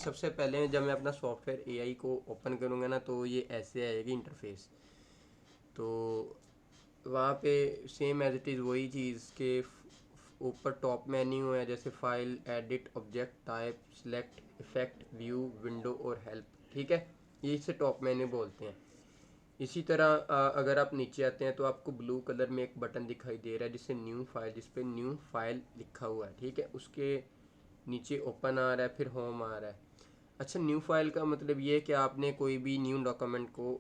सबसे पहले जब मैं अपना सॉफ्टवेयर एआई को ओपन करूँगा ना तो ये ऐसे आएगी इंटरफेस। तो वहाँ पे सेम एज इट इज़ वही चीज़ के ऊपर टॉप मेन्यू है, जैसे file, edit, object type, select, effect, view, window और हेल्प। ठीक है, ये इसे टॉप मेन्यू बोलते हैं। इसी तरह अगर आप नीचे आते हैं तो आपको ब्लू कलर में एक बटन दिखाई दे रहा है जिससे न्यू फाइल, जिस पे न्यू फाइल लिखा हुआ है। ठीक है, उसके नीचे ओपन आ रहा है, फिर होम आ रहा है। अच्छा, न्यू फाइल का मतलब ये है कि आपने कोई भी न्यू डॉक्यूमेंट को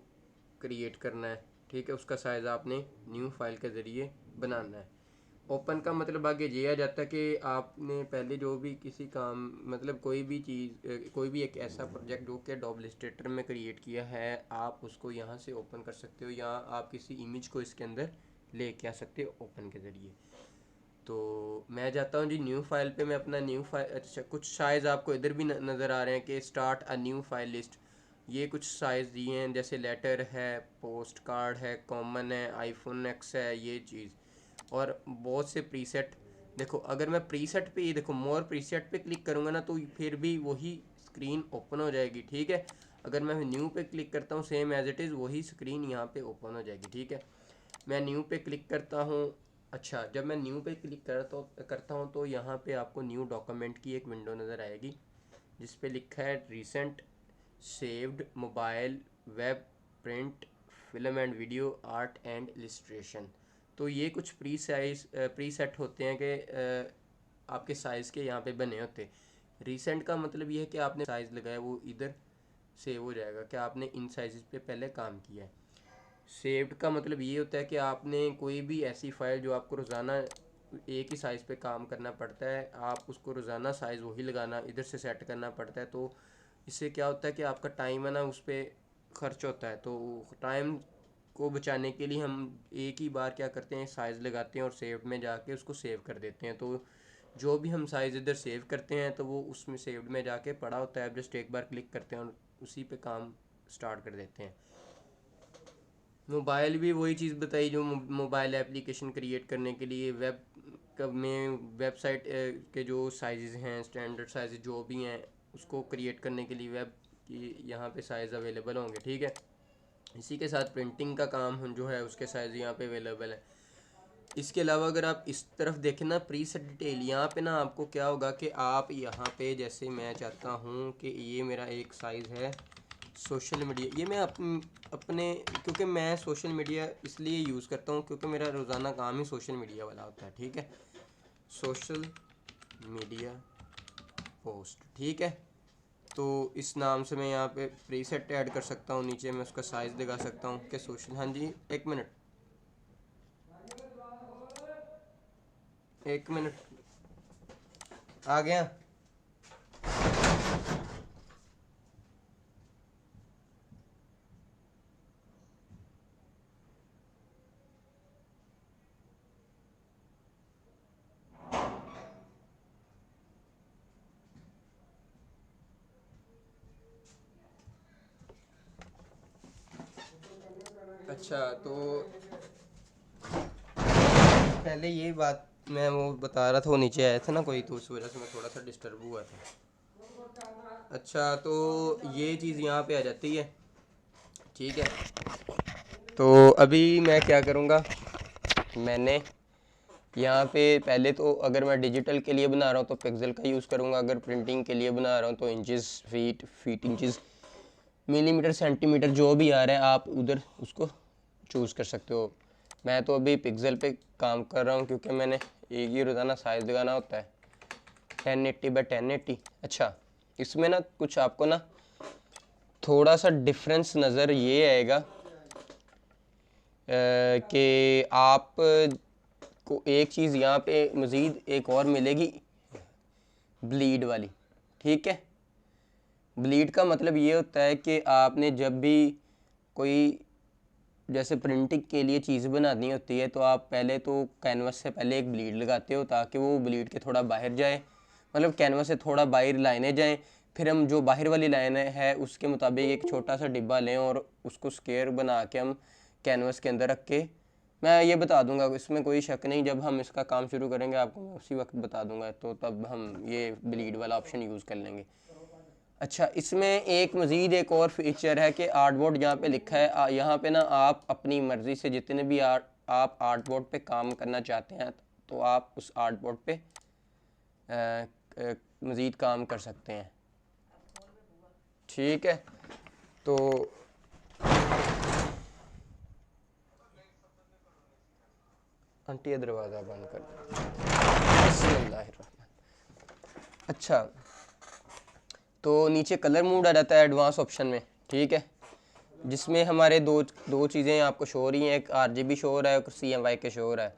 क्रिएट करना है। ठीक है, उसका साइज़ आपने न्यू फाइल के ज़रिए बनाना है। ओपन का मतलब आगे ये आ जाता है कि आपने पहले जो भी किसी काम मतलब कोई भी चीज़ कोई भी एक ऐसा प्रोजेक्ट जो कि एडोब इलस्ट्रेटर में क्रिएट किया है, आप उसको यहाँ से ओपन कर सकते हो, या आप किसी इमेज को इसके अंदर लेके आ सकते हो ओपन के ज़रिए। तो मैं जाता हूँ जी न्यू फाइल पे, मैं अपना न्यू फाइल, अच्छा कुछ साइज़ आपको इधर भी नज़र आ रहे हैं कि start a new file list. ये कुछ साइज़ दिए हैं, जैसे लेटर है, पोस्ट कार्ड है, कॉमन है, आईफोन एक्स है, ये चीज़ और बहुत से प्रीसेट। देखो अगर मैं प्रीसेट पे, ये देखो मोर प्रीसेट पे क्लिक करूँगा ना तो फिर भी वही स्क्रीन ओपन हो जाएगी। ठीक है, अगर मैं न्यू पे क्लिक करता हूँ सेम एज इट इज़ वही स्क्रीन यहाँ पे ओपन हो जाएगी। ठीक है, मैं न्यू पे क्लिक करता हूँ। अच्छा, जब मैं न्यू पे क्लिक करता हूँ तो यहाँ पे आपको न्यू डॉक्यूमेंट की एक विंडो नज़र आएगी जिस पे लिखा है recent, saved, mobile, web, print, film and video, art and illustration. तो ये कुछ प्री सेट होते हैं कि आपके साइज़ के यहाँ पे बने होते। रिसेंट का मतलब ये है कि आपने साइज़ लगाया वो इधर सेव हो जाएगा कि आपने इन साइज़ पे पहले काम किया है। सेव्ड का मतलब ये होता है कि आपने कोई भी ऐसी फ़ाइल जो आपको रोज़ाना एक ही साइज़ पे काम करना पड़ता है, आप उसको रोज़ाना साइज़ वही लगाना इधर से सेट करना पड़ता है। तो इससे क्या होता है कि आपका टाइम है ना उस पर खर्च होता है। तो टाइम को बचाने के लिए हम एक ही बार क्या करते हैं, साइज़ लगाते हैं और सेव में जाके उसको सेव कर देते हैं। तो जो भी हम साइज़ इधर सेव करते हैं तो वो उसमें सेव्ड में जाके पड़ा होता है। अब जस्ट एक बार क्लिक करते हैं और उसी पे काम स्टार्ट कर देते हैं। मोबाइल भी वही चीज़ बताई जो मोबाइल एप्लीकेशन क्रिएट करने के लिए में वेबसाइट के जो साइज़ हैं, स्टैंडर्ड साइज़ जो भी हैं, उसको क्रिएट करने के लिए वेब की यहाँ पे साइज़ अवेलेबल होंगे। ठीक है, इसी के साथ प्रिंटिंग का काम जो है उसके साइज़ यहाँ पे अवेलेबल है। इसके अलावा अगर आप इस तरफ देखें ना प्री सेट डिटेल, यहाँ पे ना आपको क्या होगा कि आप यहाँ पे जैसे मैं चाहता हूँ कि ये मेरा एक साइज़ है सोशल मीडिया, ये मैं अपने क्योंकि मैं सोशल मीडिया इसलिए यूज़ करता हूँ क्योंकि मेरा रोज़ाना काम ही सोशल मीडिया वाला होता है। ठीक है, सोशल मीडिया पोस्ट। ठीक है, तो इस नाम से मैं यहाँ पे प्रीसेट ऐड कर सकता हूँ, नीचे मैं उसका साइज़ दिखा सकता हूँ कि सोशल, हाँ जी एक मिनट, एक मिनट आ गया। अच्छा, तो पहले ये बात मैं वो बता रहा था, वो नीचे आया था ना कोई, तो उस वजह से मैं थोड़ा सा डिस्टर्ब हुआ था। अच्छा, तो ये चीज़ यहाँ पे आ जाती है। ठीक है, तो अभी मैं क्या करूँगा, मैंने यहाँ पे पहले तो अगर मैं डिजिटल के लिए बना रहा हूँ तो पिक्सल का यूज़ करूँगा, अगर प्रिंटिंग के लिए बना रहा हूँ तो inches, feet inches, millimetre, centimetre जो भी आ रहा है आप उधर उसको चूज़ कर सकते हो। मैं तो अभी पिक्सल पे काम कर रहा हूँ क्योंकि मैंने एक ही रोज़ाना साइज़ लगाना होता है 1080 बाई 1080। अच्छा, इसमें ना कुछ आपको ना थोड़ा सा डिफरेंस नज़र ये आएगा कि आप को एक चीज़ यहाँ पे मज़ीद एक और मिलेगी, ब्लीड वाली। ठीक है, ब्लीड का मतलब ये होता है कि आपने जब भी कोई जैसे प्रिंटिंग के लिए चीज़ बनानी होती है तो आप पहले तो कैनवस से पहले एक ब्लीड लगाते हो ताकि वो ब्लीड के थोड़ा बाहर जाए, मतलब कैनवस से थोड़ा बाहर लाइनें जाएं। फिर हम जो बाहर वाली लाइनें है उसके मुताबिक एक छोटा सा डिब्बा लें और उसको स्क्वायर बना के हम कैनवस के अंदर रख के, मैं ये बता दूंगा इसमें कोई शक नहीं, जब हम इसका काम शुरू करेंगे आपको मैं उसी वक्त बता दूंगा, तो तब हम ये ब्लीड वाला ऑप्शन यूज़ कर लेंगे। अच्छा, इसमें एक मज़ीद एक और फीचर है कि आर्टबोर्ड यहाँ पे लिखा है, यहाँ पे ना आप अपनी मर्ज़ी से जितने भी आप आर्टबोर्ड पे काम करना चाहते हैं तो आप उस आर्टबोर्ड पे मज़ीद काम कर सकते हैं। ठीक है, तो आंटी ये दरवाज़ा बंद कर दो। बिस्मिल्लाहिर्रहमान। अच्छा, तो नीचे कलर मोड आ जाता है एडवांस ऑप्शन में। ठीक है, जिसमें हमारे दो चीज़ें आपको शो हो रही हैं, एक RGB शो हो रहा है और CMYK के शो हो रहा है।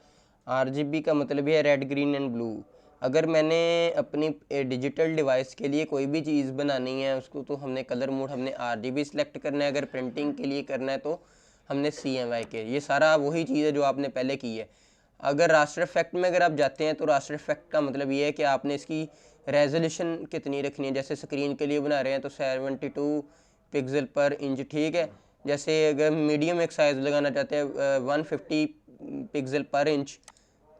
RGB का मतलब है रेड, ग्रीन एंड ब्लू। अगर मैंने अपनी डिजिटल डिवाइस के लिए कोई भी चीज़ बनानी है उसको तो हमने कलर मोड हमने RGB सिलेक्ट करना है, अगर प्रिंटिंग के लिए करना है तो हमने CMYK। ये सारा वही चीज़ है जो आपने पहले की है। अगर रास्टर इफेक्ट में अगर आप जाते हैं तो रास्टर इफेक्ट का मतलब ये है कि आपने इसकी रेजोल्यूशन कितनी रखनी है। जैसे स्क्रीन के लिए बना रहे हैं तो 72 पिक्सल पर इंच। ठीक है, जैसे अगर मीडियम एक साइज़ लगाना चाहते हैं 150 पिक्सल पर इंच,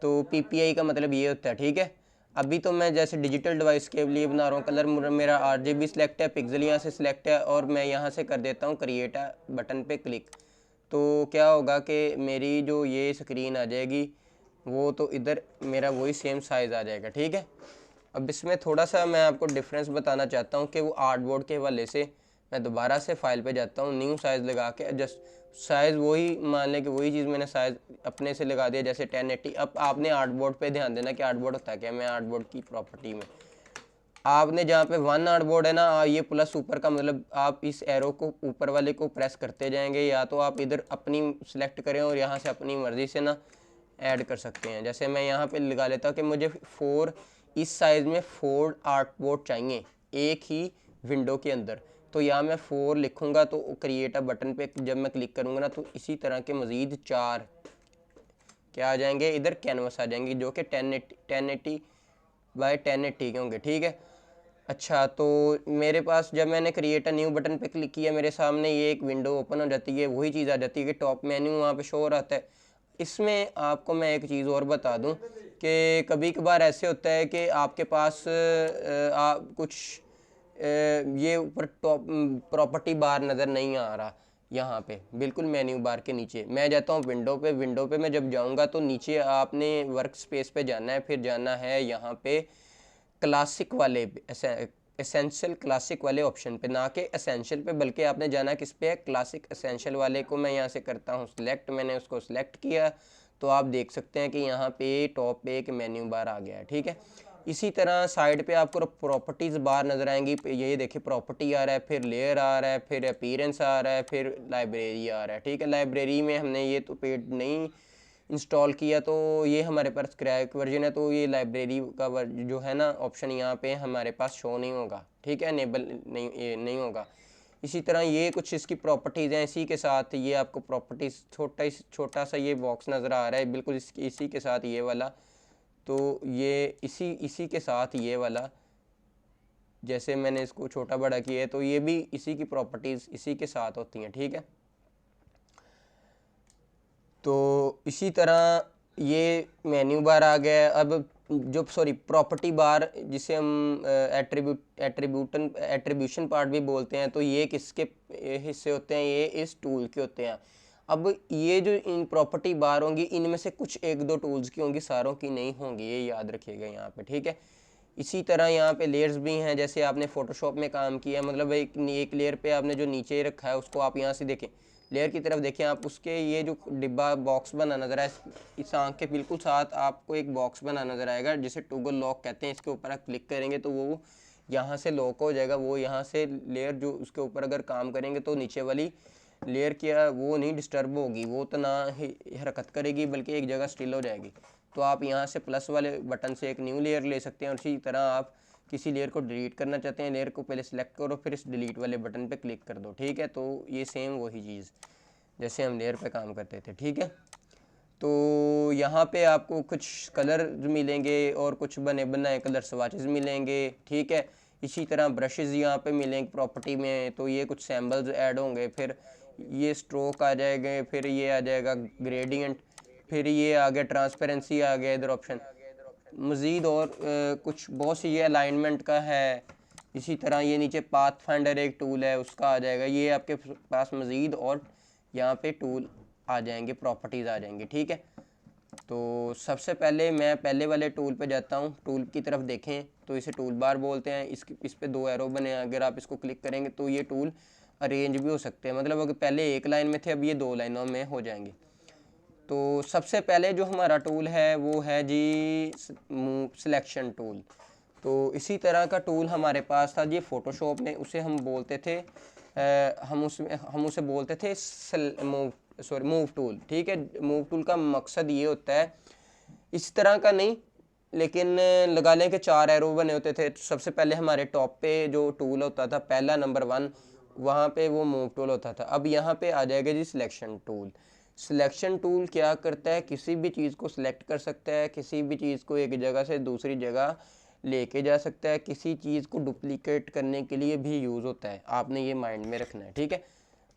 तो PPI का मतलब ये होता है। ठीक है, अभी तो मैं जैसे डिजिटल डिवाइस के लिए बना रहा हूँ, कलर मेरा RGB सिलेक्ट है, पिक्सल यहाँ से सिलेक्ट है और मैं यहाँ से कर देता हूँ क्रिएट बटन पे क्लिक। तो क्या होगा कि मेरी जो ये स्क्रीन आ जाएगी वो तो इधर मेरा वही सेम साइज़ आ जाएगा। ठीक है, अब इसमें थोड़ा सा मैं आपको डिफरेंस बताना चाहता हूँ कि वो आर्टबोर्ड के हवाले से मैं दोबारा से फाइल पे जाता हूँ, न्यू साइज़ लगा के जस्ट साइज़ वही मान लें कि वही चीज़ मैंने साइज़ अपने से लगा दिया जैसे 1080। अब आपने आर्टबोर्ड पे ध्यान देना कि आर्टबोर्ड होता है क्या। मैं आर्टबोर्ड की प्रॉपर्टी में आपने जहाँ पे 1 आर्टबोर्ड है ना, ये प्लस ऊपर का मतलब आप इस एरो को ऊपर वाले को प्रेस करते जाएंगे, या तो आप इधर अपनी सिलेक्ट करें और यहाँ से अपनी मर्ज़ी से ना ऐड कर सकते हैं। जैसे मैं यहाँ पे लगा लेता हूँ कि मुझे 4 इस साइज़ में 4 आर्टबोर्ड चाहिए एक ही विंडो के अंदर, तो यहाँ मैं 4 लिखूँगा तो क्रिएट अ बटन पे जब मैं क्लिक करूँगा ना तो इसी तरह के मज़ीद 4 क्या आ जाएंगे इधर कैनवस आ जाएंगे जो कि 1080 बाय 1080 के होंगे। ठीक है, अच्छा, तो मेरे पास जब मैंने क्रिएट अ न्यू बटन पे क्लिक किया मेरे सामने ये एक विंडो ओपन हो जाती है, वही चीज़ आ जाती है कि टॉप मेन्यू वहाँ पे शो हो रहा है। इसमें आपको मैं एक चीज़ और बता दूं कि कभी कभार ऐसे होता है कि आपके पास कुछ ये ऊपर टॉप प्रॉपर्टी बार नज़र नहीं आ रहा। यहाँ पे बिल्कुल मेन्यू बार के नीचे मैं जाता हूँ विंडो पे मैं जब जाऊँगा तो नीचे आपने वर्क स्पेस पे जाना है, फिर जाना है यहाँ पे क्लासिक वाले एसेंशियल क्लासिक वाले ऑप्शन पे, ना कि एसेंशियल पे, बल्कि आपने जाना किस पे है, क्लासिक एसेंशियल वाले को मैं यहाँ से करता हूँ सिलेक्ट। मैंने उसको सिलेक्ट किया तो आप देख सकते हैं कि यहाँ पे टॉप पे एक मेन्यू बार आ गया है। ठीक है, इसी तरह साइड पे आपको प्रॉपर्टीज़ बार नज़र आएंगी। ये देखिए प्रॉपर्टी आ रहा है, फिर लेयर आ रहा है, फिर अपीयरेंस आ रहा है, फिर लाइब्रेरी आ रहा है। ठीक है, लाइब्रेरी में हमने ये तो पेड नहीं इंस्टॉल किया तो ये हमारे पास क्रैक वर्जन है, तो ये लाइब्रेरी का जो है ना ऑप्शन यहाँ पे हमारे पास शो नहीं होगा। ठीक है, इनेबल नहीं होगा। इसी तरह ये कुछ इसकी प्रॉपर्टीज़ हैं, इसी के साथ ये आपको प्रॉपर्टीज़ छोटा सा ये बॉक्स नज़र आ रहा है बिल्कुल इसी के साथ ये वाला, तो ये इसी के साथ ये वाला जैसे मैंने इसको छोटा बड़ा किया है तो ये भी इसी की प्रॉपर्टीज़ इसी के साथ होती हैं। ठीक है, तो इसी तरह ये मेन्यू बार आ गया। अब जो प्रॉपर्टी बार जिसे हम एट्रीब्यूशन पार्ट भी बोलते हैं, तो ये किसके हिस्से होते हैं, ये इस टूल के होते हैं। अब ये जो इन प्रॉपर्टी बार होंगी इनमें से कुछ एक दो टूल्स की होंगी, सारों की नहीं होंगी, ये याद रखिएगा यहाँ पे। ठीक है, इसी तरह यहाँ पे लेयर्स भी हैं, जैसे आपने फोटोशॉप में काम किया मतलब एक लेयर पे आपने जो नीचे रखा है उसको आप यहाँ से देखें, लेयर की तरफ देखें आप, उसके ये जो डिब्बा बॉक्स बना नजर आए इस आंख के बिल्कुल साथ आपको एक बॉक्स बना नजर आएगा जिसे टॉगल लॉक कहते हैं। इसके ऊपर आप क्लिक करेंगे तो वो यहाँ से लॉक हो जाएगा। वो यहाँ से लेयर जो उसके ऊपर अगर काम करेंगे तो नीचे वाली लेयर क्या वो नहीं डिस्टर्ब होगी, वो तो ना ही हरकत करेगी बल्कि एक जगह स्टिल हो जाएगी। तो आप यहाँ से प्लस वाले बटन से एक न्यू लेयर ले सकते हैं, और इसी तरह आप किसी लेयर को डिलीट करना चाहते हैं, लेयर को पहले सेलेक्ट करो फिर इस डिलीट वाले बटन पे क्लिक कर दो। ठीक है, तो ये सेम वही चीज़ जैसे हम लेयर पे काम करते थे। ठीक है, तो यहाँ पे आपको कुछ कलर मिलेंगे और कुछ बने बनाए कलर स्वाचेस मिलेंगे। ठीक है, इसी तरह ब्रशेज़ यहाँ पे मिलेंगे प्रॉपर्टी में, तो ये कुछ सैम्बल्स ऐड होंगे, फिर ये स्ट्रोक आ जाएंगे, फिर ये आ जाएगा ग्रेडियंट, फिर ये आ गया ट्रांसपेरेंसी आ गया इधर ऑप्शन, मज़ीद और कुछ बहुत सी ये अलाइनमेंट का है। इसी तरह ये नीचे पाथ फाइंडर एक टूल है उसका आ जाएगा, ये आपके पास मज़ीद और यहाँ पे टूल आ जाएंगे, प्रॉपर्टीज़ आ जाएंगे, ठीक है। तो सबसे पहले मैं पहले वाले टूल पे जाता हूँ, टूल की तरफ देखें तो इसे टूल बार बोलते हैं। इस पे दो एरो बने हैं, अगर आप इसको क्लिक करेंगे तो ये टूल अरेंज भी हो सकते हैं, मतलब अगर पहले एक लाइन में थे अब ये दो लाइनों में हो जाएंगे। तो सबसे पहले जो हमारा टूल है वो है जी सिलेक्शन टूल। तो इसी तरह का टूल हमारे पास था जी फ़ोटोशॉप में, उसे हम बोलते थे हम उसे बोलते थे मूव टूल, ठीक है। मूव टूल का मकसद ये होता है, इस तरह का नहीं लेकिन लगा लें कि 4 एरो बने होते थे। तो सबसे पहले हमारे टॉप पे जो टूल होता था पहला नंबर 1, वहाँ पे वो मूव टूल होता था। अब यहाँ पे आ जाएगा जी सिलेक्शन टूल। सिलेक्शन टूल क्या करता है, किसी भी चीज़ को सिलेक्ट कर सकता है, किसी भी चीज़ को एक जगह से दूसरी जगह लेके जा सकता है, किसी चीज़ को डुप्लीकेट करने के लिए भी यूज़ होता है। आपने ये माइंड में रखना है, ठीक है।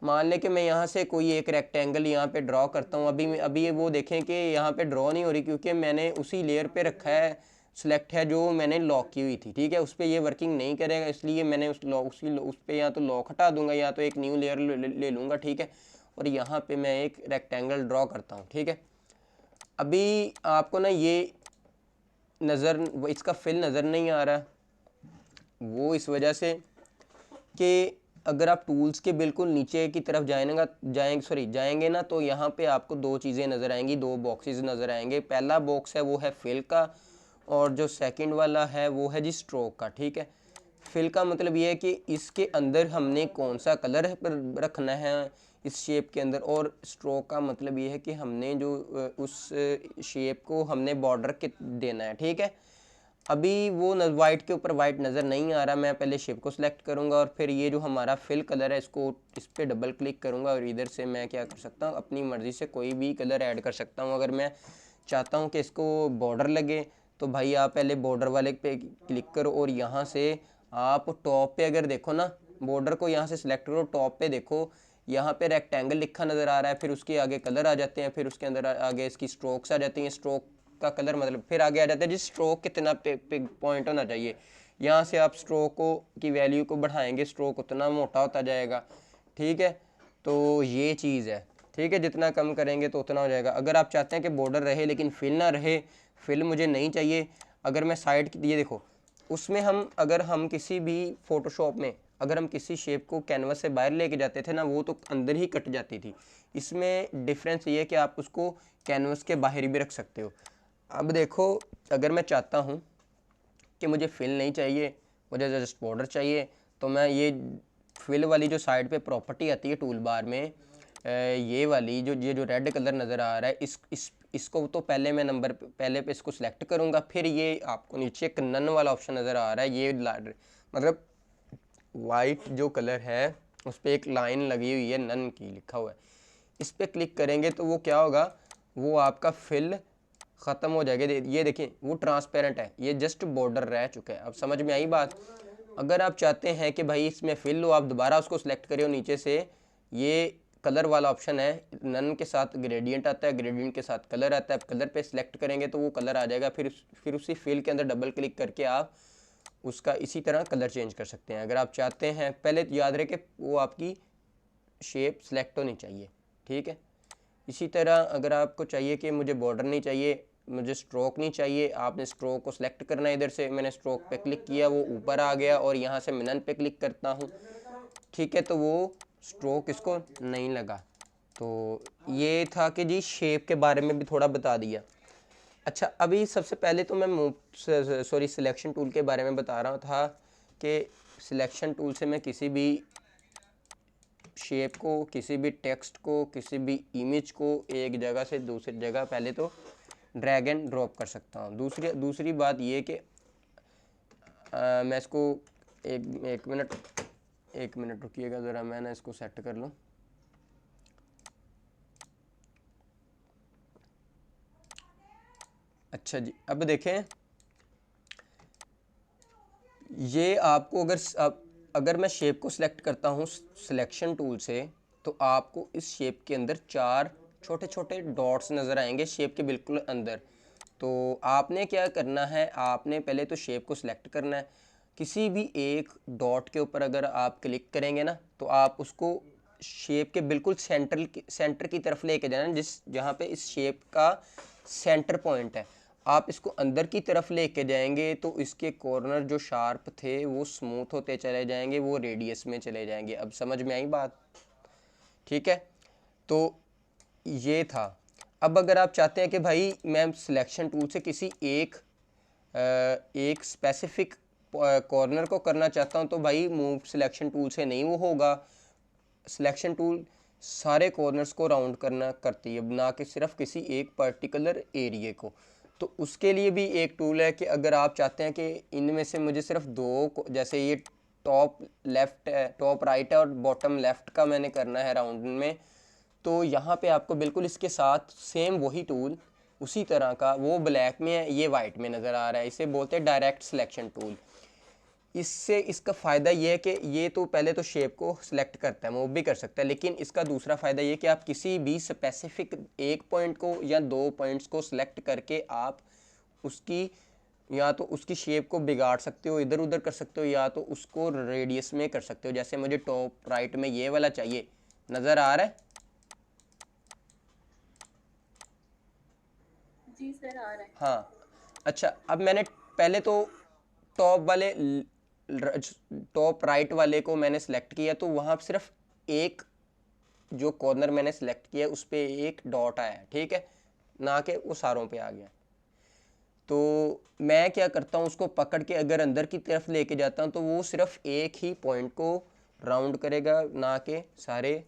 मान लें कि मैं यहाँ से कोई एक रेक्टेंगल यहाँ पे ड्रॉ करता हूँ, अभी ये वो देखें कि यहाँ पे ड्रॉ नहीं हो रही क्योंकि मैंने उसी लेयर पे रखा है, सिलेक्ट है जो मैंने लॉक की हुई थी, ठीक है। उस पर ये वर्किंग नहीं करेगा, इसलिए मैंने उस पर या तो लॉक हटा दूंगा या तो एक न्यू लेयर ले लूँगा, ठीक है। और यहाँ पे मैं एक रेक्टेंगल ड्रॉ करता हूँ, ठीक है। अभी आपको ना ये इसका फिल नज़र नहीं आ रहा, वो इस वजह से कि अगर आप टूल्स के बिल्कुल नीचे की तरफ जाएंगे ना तो यहाँ पे आपको दो चीज़ें नज़र आएंगी, दो बॉक्सेस नज़र आएंगे। पहला बॉक्स है वो है फिल का, और जो सेकंड वाला है वो है जी स्ट्रोक का, ठीक है। फिल का मतलब ये है कि इसके अंदर हमने कौन सा कलर रखना है इस शेप के अंदर, और स्ट्रोक का मतलब ये है कि हमने जो उस शेप को हमने बॉर्डर के देना है, ठीक है। अभी वो वाइट के ऊपर वाइट नज़र नहीं आ रहा, मैं पहले शेप को सिलेक्ट करूंगा और फिर ये जो हमारा फिल कलर है इसको इस पर डबल क्लिक करूंगा और इधर से मैं क्या कर सकता हूँ, अपनी मर्ज़ी से कोई भी कलर ऐड कर सकता हूँ। अगर मैं चाहता हूँ कि इसको बॉर्डर लगे तो भाई आप पहले बॉर्डर वाले पे क्लिक करो और यहाँ से आप टॉप पे अगर देखो ना, बॉर्डर को यहाँ से सिलेक्ट करो, टॉप पे देखो यहाँ पे रेक्टेंगल लिखा नज़र आ रहा है, फिर उसके आगे कलर आ जाते हैं, फिर उसके अंदर आगे इसकी स्ट्रोक्स आ जाती हैं, स्ट्रोक का कलर मतलब फिर आगे आ जाता है जिस स्ट्रोक कितना पॉइंट होना चाहिए। यहाँ से आप स्ट्रोक को की वैल्यू को बढ़ाएंगे, स्ट्रोक उतना मोटा होता जाएगा, ठीक है। तो ये चीज़ है, ठीक है, जितना कम करेंगे तो उतना हो जाएगा। अगर आप चाहते हैं कि बॉर्डर रहे लेकिन फिल ना रहे, फिल मुझे नहीं चाहिए, अगर मैं साइड ये देखो उसमें अगर हम किसी भी फोटोशॉप में अगर हम किसी शेप को कैनवस से बाहर लेके जाते थे ना, वो तो अंदर ही कट जाती थी। इसमें डिफरेंस ये है कि आप उसको कैनवस के बाहर भी रख सकते हो। अब देखो अगर मैं चाहता हूँ कि मुझे फिल नहीं चाहिए, मुझे जस्ट बॉर्डर चाहिए, तो मैं ये फिल वाली जो साइड पे प्रॉपर्टी आती है टूल बार में, ये वाली ये जो रेड कलर नज़र आ रहा है, इसको तो पहले मैं पहले पे इसको सिलेक्ट करूँगा, फिर ये आपको नीचे एक नन वाला ऑप्शन नज़र आ रहा है, ये मतलब वाइट जो कलर है उस पर एक लाइन लगी हुई है नन की लिखा हुआ है, इस पर क्लिक करेंगे तो वो क्या होगा, वो आपका फिल ख़त्म हो जाएगा। ये देखिए वो ट्रांसपेरेंट है, ये जस्ट बॉर्डर रह चुका है। अब समझ में आई बात। अगर आप चाहते हैं कि भाई इसमें फिल हो, आप दोबारा उसको सिलेक्ट करिए, नीचे से ये कलर वाला ऑप्शन है, नन के साथ ग्रेडियंट आता है, ग्रेडियंट के साथ कलर आता है, कलर पे सिलेक्ट करेंगे तो वो कलर आ जाएगा, फिर उसी फिल के अंदर डबल क्लिक करके आप उसका इसी तरह कलर चेंज कर सकते हैं। अगर आप चाहते हैं, पहले याद रखें वो आपकी शेप सिलेक्ट होनी चाहिए, ठीक है। इसी तरह अगर आपको चाहिए कि मुझे बॉर्डर नहीं चाहिए, मुझे स्ट्रोक नहीं चाहिए, आपने स्ट्रोक को सिलेक्ट करना है, इधर से मैंने स्ट्रोक पे क्लिक किया, वो ऊपर आ गया, और यहाँ से मिनन पे क्लिक करता हूँ, ठीक है, तो वो स्ट्रोक इसको नहीं लगा। तो ये था कि जी शेप के बारे में भी थोड़ा बता दिया। अच्छा, अभी सबसे पहले तो मैं सिलेक्शन टूल के बारे में बता रहा था कि सिलेक्शन टूल से मैं किसी भी शेप को, किसी भी टेक्स्ट को, किसी भी इमेज को एक जगह से दूसरी जगह पहले तो ड्रैग एंड ड्रॉप कर सकता हूँ। दूसरी बात ये कि मैं इसको एक मिनट रुकिएगा ज़रा, मैं ना इसको सेट कर लूँ। अच्छा जी, अब देखें, ये आपको अगर मैं शेप को सिलेक्ट करता हूँ सिलेक्शन टूल से, तो आपको इस शेप के अंदर 4 छोटे छोटे डॉट्स नज़र आएंगे शेप के बिल्कुल अंदर। तो आपने क्या करना है, आपने पहले तो शेप को सिलेक्ट करना है किसी भी एक डॉट के ऊपर अगर आप क्लिक करेंगे ना तो आप उसको शेप के बिल्कुल सेंटर की तरफ लेके जाना, जहाँ पे इस शेप का सेंटर पॉइंट है। आप इसको अंदर की तरफ लेके जाएंगे तो इसके कॉर्नर जो शार्प थे वो स्मूथ होते चले जाएंगे, वो रेडियस में चले जाएंगे। अब समझ में आई बात? ठीक है, तो ये था। अब अगर आप चाहते हैं कि भाई मैं सिलेक्शन टूल से किसी एक स्पेसिफिक कॉर्नर को करना चाहता हूं, तो भाई मूव सिलेक्शन टूल से नहीं वो होगा। सिलेक्शन टूल सारे कॉर्नर्स को राउंड करती है, ना कि सिर्फ किसी एक पर्टिकुलर एरिया को। तो उसके लिए भी एक टूल है कि अगर आप चाहते हैं कि इनमें से मुझे सिर्फ दो, जैसे ये टॉप लेफ्ट है, टॉप राइट है और बॉटम लेफ्ट का मैंने करना है राउंड में, तो यहाँ पे आपको बिल्कुल इसके साथ सेम वही टूल उसी तरह का, वो ब्लैक में है, ये वाइट में नज़र आ रहा है, इसे बोलते हैं डायरेक्ट सिलेक्शन टूल। इससे इसका फ़ायदा ये है कि ये तो पहले तो शेप को सिलेक्ट करता है, मूव भी कर सकता है, लेकिन इसका दूसरा फ़ायदा ये कि आप किसी भी स्पेसिफिक एक पॉइंट को या दो पॉइंट्स को सिलेक्ट करके आप उसकी या तो उसकी शेप को बिगाड़ सकते हो, इधर उधर कर सकते हो, या तो उसको रेडियस में कर सकते हो। जैसे मुझे टॉप राइट में ये वाला चाहिए, नज़र आ रहा है? जी सर, आ रहा है। हाँ, अच्छा, अब मैंने पहले तो टॉप वाले टॉप राइट वाले को मैंने सेलेक्ट किया, तो वहाँ सिर्फ एक जो कॉर्नर मैंने सेलेक्ट किया उस पर एक डॉट आया, ठीक है, ना कि वो सारों पे आ गया। तो मैं क्या करता हूँ, उसको पकड़ के अगर अंदर की तरफ लेके जाता हूँ तो वो सिर्फ एक ही पॉइंट को राउंड करेगा, ना कि सारे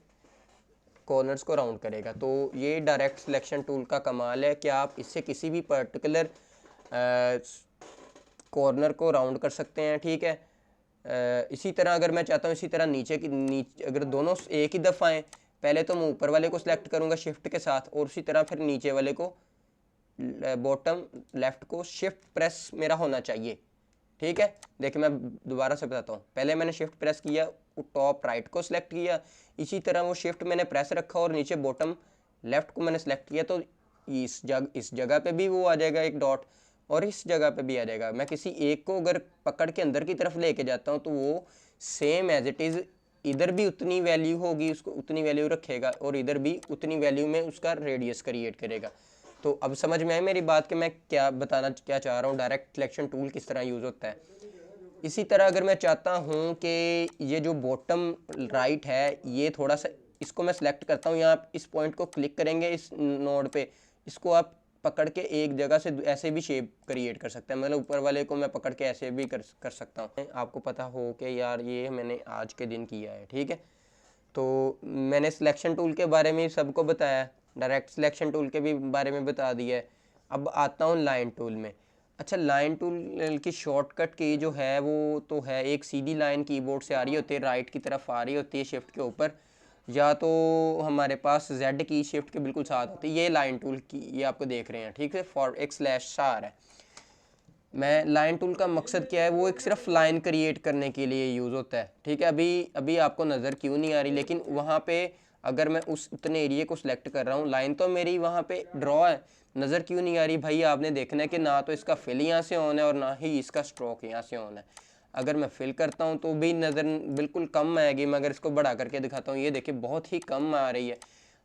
कॉर्नर्स को राउंड करेगा। तो ये डायरेक्ट सिलेक्शन टूल का कमाल है कि आप इससे किसी भी पर्टिकुलर कॉर्नर को राउंड कर सकते हैं, ठीक है। इसी तरह अगर मैं चाहता हूँ इसी तरह नीचे अगर दोनों एक ही दफ़ा आए, पहले तो मैं ऊपर वाले को सिलेक्ट करूँगा शिफ्ट के साथ, और उसी तरह फिर नीचे वाले को, बॉटम लेफ्ट को शिफ्ट प्रेस मेरा होना चाहिए, ठीक है। देखिए मैं दोबारा से बताता हूँ, पहले मैंने शिफ्ट प्रेस किया, टॉप राइट को सिलेक्ट किया, इसी तरह वो शिफ्ट मैंने प्रेस रखा और नीचे बॉटम लेफ्ट को मैंने सेलेक्ट किया, तो इस जगह पे भी वो आ जाएगा एक डॉट, और इस जगह पे भी आ जाएगा। मैं किसी एक को अगर पकड़ के अंदर की तरफ लेके जाता हूँ तो वो सेम एज इट इज़ इधर भी उतनी वैल्यू होगी, उसको उतनी वैल्यू रखेगा, और इधर भी उतनी वैल्यू में उसका रेडियस क्रिएट करेगा। तो अब समझ में आई मेरी बात कि मैं क्या चाह रहा हूँ, डायरेक्ट सिलेक्शन टूल किस तरह यूज़ होता है। इसी तरह अगर मैं चाहता हूँ कि ये जो बॉटम राइट है ये थोड़ा सा, इसको मैं सिलेक्ट करता हूँ, यहाँ इस पॉइंट को क्लिक करेंगे इस नोड पे, इसको आप पकड़ के एक जगह से ऐसे भी शेप क्रिएट कर सकते हैं, मतलब ऊपर वाले को मैं पकड़ के ऐसे भी कर सकता हूँ। आपको पता हो कि यार ये मैंने आज के दिन किया है, ठीक है। तो मैंने सिलेक्शन टूल के बारे में सबको बताया, डायरेक्ट सिलेक्शन टूल के भी बारे में बता दिया है। अब आता हूँ लाइन टूल में। अच्छा, लाइन टूल की शॉर्टकट की जो है वो तो है, एक सीधी लाइन कीबोर्ड से आ रही होती है, राइट की तरफ आ रही होती है शिफ्ट के ऊपर, या तो हमारे पास जेड की शिफ्ट के बिल्कुल साथ होती है। ये लाइन टूल की, ये आपको देख रहे हैं, ठीक है, फॉर एक स्लैश सा आ रहा है। मैं लाइन टूल का मकसद क्या है, वो एक सिर्फ लाइन क्रिएट करने के लिए यूज़ होता है, ठीक है। अभी अभी आपको नज़र क्यों नहीं आ रही, लेकिन वहाँ पे अगर मैं उस उतने एरिया को सिलेक्ट कर रहा हूँ, लाइन तो मेरी वहाँ पे ड्रॉ है, नज़र क्यों नहीं आ रही भाई? आपने देखना है कि ना तो इसका फिल यहाँ से ऑन है और ना ही इसका स्ट्रोक यहाँ से ऑन है। अगर मैं फिल करता हूँ तो भी नज़र बिल्कुल कम आएगी, मैं अगर इसको बड़ा करके दिखाता हूँ, ये देखिए बहुत ही कम आ रही है।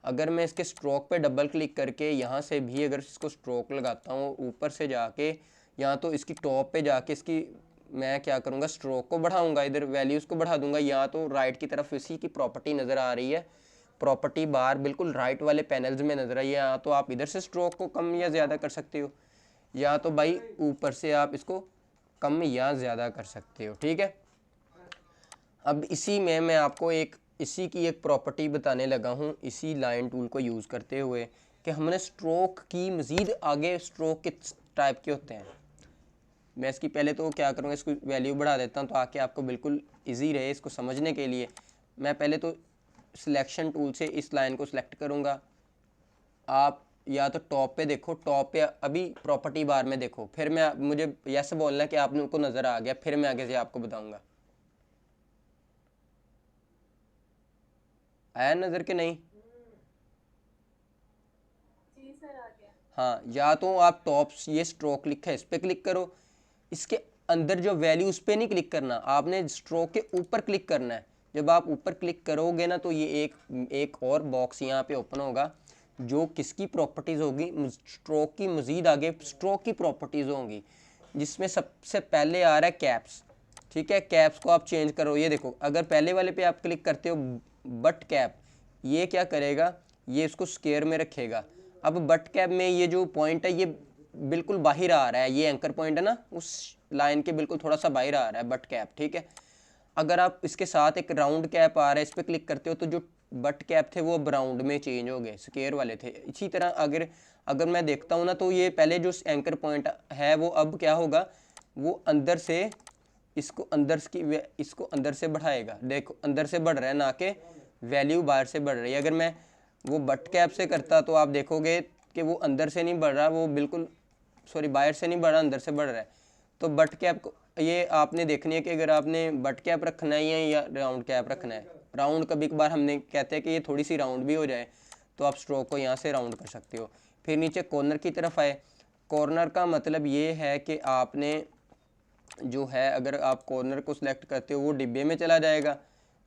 अगर मैं इसके स्ट्रोक पे डबल क्लिक करके यहाँ से भी अगर इसको स्ट्रोक लगाता हूँ, ऊपर से जाके या तो इसकी टॉप पे जाके इसकी मैं क्या करूँगा, स्ट्रोक को बढ़ाऊँगा, इधर वैल्यूज़ को बढ़ा दूंगा, या तो राइट की तरफ इसी की प्रॉपर्टी नज़र आ रही है, प्रॉपर्टी बार बिल्कुल राइट वाले पैनल्स में नज़र आई है, या तो आप इधर से स्ट्रोक को कम या ज़्यादा कर सकते हो, या तो भाई ऊपर से आप इसको कम या ज़्यादा कर सकते हो, ठीक है। अब इसी में मैं आपको इसी की एक प्रॉपर्टी बताने लगा हूँ, इसी लाइन टूल को यूज़ करते हुए, कि हमने स्ट्रोक की मज़ीद आगे स्ट्रोक किस टाइप के होते हैं। मैं इसकी पहले तो क्या करूँगा, इसको वैल्यू बढ़ा देता हूँ ताकि आपको बिल्कुल इजी रहे इसको समझने के लिए। मैं पहले तो सिलेक्शन टूल से इस लाइन को सिलेक्ट करूँगा, आप या तो टॉप पे देखो, टॉप पे अभी प्रॉपर्टी बार में देखो, फिर मैं मुझे यस बोलना कि आपने उनको नज़र आ गया, फिर मैं आगे से आपको बताऊँगा। आया नज़र के नहीं? जी सर, आ गया। हाँ, या तो आप टॉप ये स्ट्रोक लिखा है इस पर क्लिक करो, इसके अंदर जो वैल्यू उस पर नहीं क्लिक करना, आपने स्ट्रोक के ऊपर क्लिक करना है। जब आप ऊपर क्लिक करोगे ना तो ये एक और बॉक्स यहाँ पे ओपन होगा जो किसकी प्रॉपर्टीज़ होगी, स्ट्रोक की मज़ीद आगे स्ट्रोक की प्रॉपर्टीज़ होंगी, जिसमें सबसे पहले आ रहा है कैप्स। ठीक है, कैप्स को आप चेंज करो। ये देखो, अगर पहले वाले पे आप क्लिक करते हो बट कैप, ये क्या करेगा, ये इसको स्क्वायर में रखेगा। अब बट कैप में ये जो पॉइंट है ये बिल्कुल बाहर आ रहा है, ये एंकर पॉइंट है ना, उस लाइन के बिल्कुल थोड़ा सा बाहर आ रहा है बट कैप। ठीक है, अगर आप इसके साथ एक राउंड कैप आ रहा है, इस पर क्लिक करते हो तो जो बट कैप थे वो अब राउंड में चेंज हो गए, स्क्वायर वाले थे। इसी तरह अगर मैं देखता हूँ ना तो ये पहले जो एंकर पॉइंट है वो अब क्या होगा, वो अंदर से इसको अंदर से बढ़ाएगा। देखो अंदर से बढ़ रहा है, ना कि वैल्यू बाहर से बढ़ रही है। अगर मैं वो बट कैप से करता तो आप देखोगे कि वो अंदर से नहीं बढ़ रहा, वो बिल्कुल बाहर से नहीं बढ़ रहा, अंदर से बढ़ रहा है। तो बट कैप को ये आपने देखनी है कि अगर आपने बट कैप रखना है या राउंड कैप रखना है। राउंड कभी कभार हमने कहते हैं कि ये थोड़ी सी राउंड भी हो जाए तो आप स्ट्रोक को यहाँ से राउंड कर सकते हो। फिर नीचे कॉर्नर की तरफ आए। कॉर्नर का मतलब ये है कि आपने जो है, अगर आप कॉर्नर को सिलेक्ट करते हो वो डिब्बे में चला जाएगा।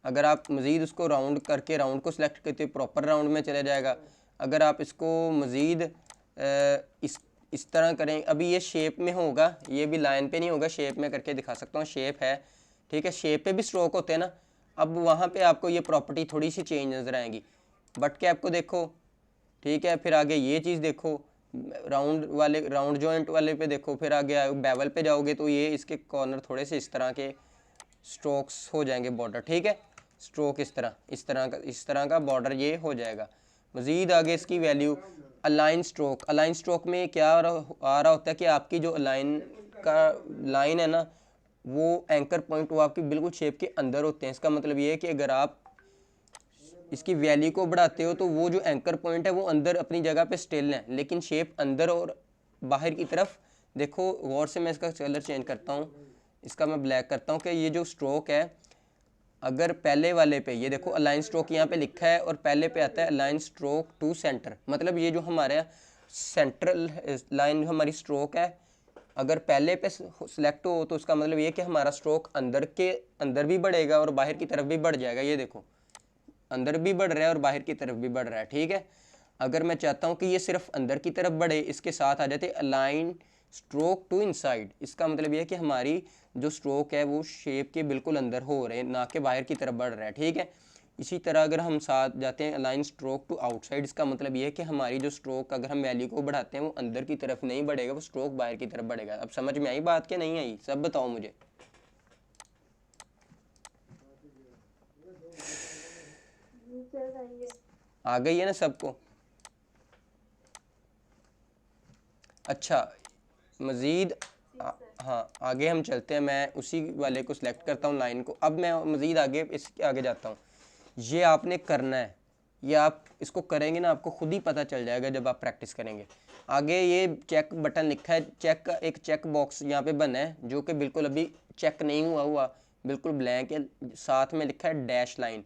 अगर आप मज़ीद उसको राउंड करके राउंड को सिलेक्ट करते हो प्रॉपर राउंड में चला जाएगा। अगर आप इसको मज़ीद इस तरह करें, अभी ये शेप में होगा, ये भी लाइन पे नहीं होगा, शेप में करके दिखा सकता हूँ, शेप है। ठीक है, शेप पे भी स्ट्रोक होते हैं ना, अब वहाँ पे आपको ये प्रॉपर्टी थोड़ी सी चेंज नज़र आएगी। बट कैप को देखो, ठीक है, फिर आगे ये चीज़ देखो, राउंड जॉइंट वाले पे देखो, फिर आगे बेवल पे जाओगे तो ये इसके कॉर्नर थोड़े से इस तरह के स्ट्रोक्स हो जाएंगे बॉर्डर। ठीक है, स्ट्रोक इस तरह का बॉर्डर ये हो जाएगा। मज़ीद आगे इसकी वैल्यू अलाइन स्ट्रोक में क्या आ रहा होता है कि आपकी जो लाइन है ना, वो एंकर पॉइंट वो आपकी बिल्कुल शेप के अंदर होते हैं। इसका मतलब ये है कि अगर आप इसकी वैल्यू को बढ़ाते हो तो वो जो एंकर पॉइंट है वो अंदर अपनी जगह पे स्टिल है, लेकिन शेप अंदर और बाहर की तरफ। देखो गौर से, मैं इसका कलर चेंज करता हूँ, इसका मैं ब्लैक करता हूँ कि ये जो स्ट्रोक है, अगर पहले वाले पे ये देखो अलाइन स्ट्रोक यहाँ पे लिखा है और पहले पे आता है अलाइन स्ट्रोक टू सेंटर, मतलब ये जो हमारे सेंट्रल लाइन हमारी स्ट्रोक है, अगर पहले पे सिलेक्ट हो तो उसका मतलब ये कि हमारा स्ट्रोक अंदर भी बढ़ेगा और बाहर की तरफ भी बढ़ जाएगा। ये देखो अंदर भी बढ़ रहा है और बाहर की तरफ भी बढ़ रहा है। ठीक है, अगर मैं चाहता हूँ कि ये सिर्फ अंदर की तरफ बढ़े, इसके साथ आ जाते अलाइन स्ट्रोक टू इनसाइड। इसका मतलब ये है कि हमारी जो स्ट्रोक है वो शेप के बिल्कुल अंदर हो रहे हैं, ना कि बाहर की तरफ बढ़ रहा है। ठीक है, इसी तरह अगर हम साथ जाते हैं अलाइन स्ट्रोक टू आउटसाइड, इसका मतलब ये है कि हमारी जो स्ट्रोक अगर हम वैल्यू को बढ़ाते हैं वो अंदर की तरफ नहीं बढ़ेगा, वो स्ट्रोक बाहर की तरफ बढ़ेगा। अब समझ में आई बात कि नहीं आई, सब बताओ मुझे। आ गई है ना सबको? अच्छा, मज़ीद हाँ आगे हम चलते हैं। मैं उसी वाले को सिलेक्ट करता हूँ लाइन को। अब मैं मज़ीद आगे इसके आगे जाता हूँ। ये आपने करना है, ये आप इसको करेंगे ना आपको खुद ही पता चल जाएगा जब आप प्रैक्टिस करेंगे। आगे ये चेक बटन लिखा है, चेक का एक चेक बॉक्स यहाँ पे बना है जो कि बिल्कुल अभी चेक नहीं हुआ, बिल्कुल ब्लैंक है। साथ में लिखा है डैश लाइन।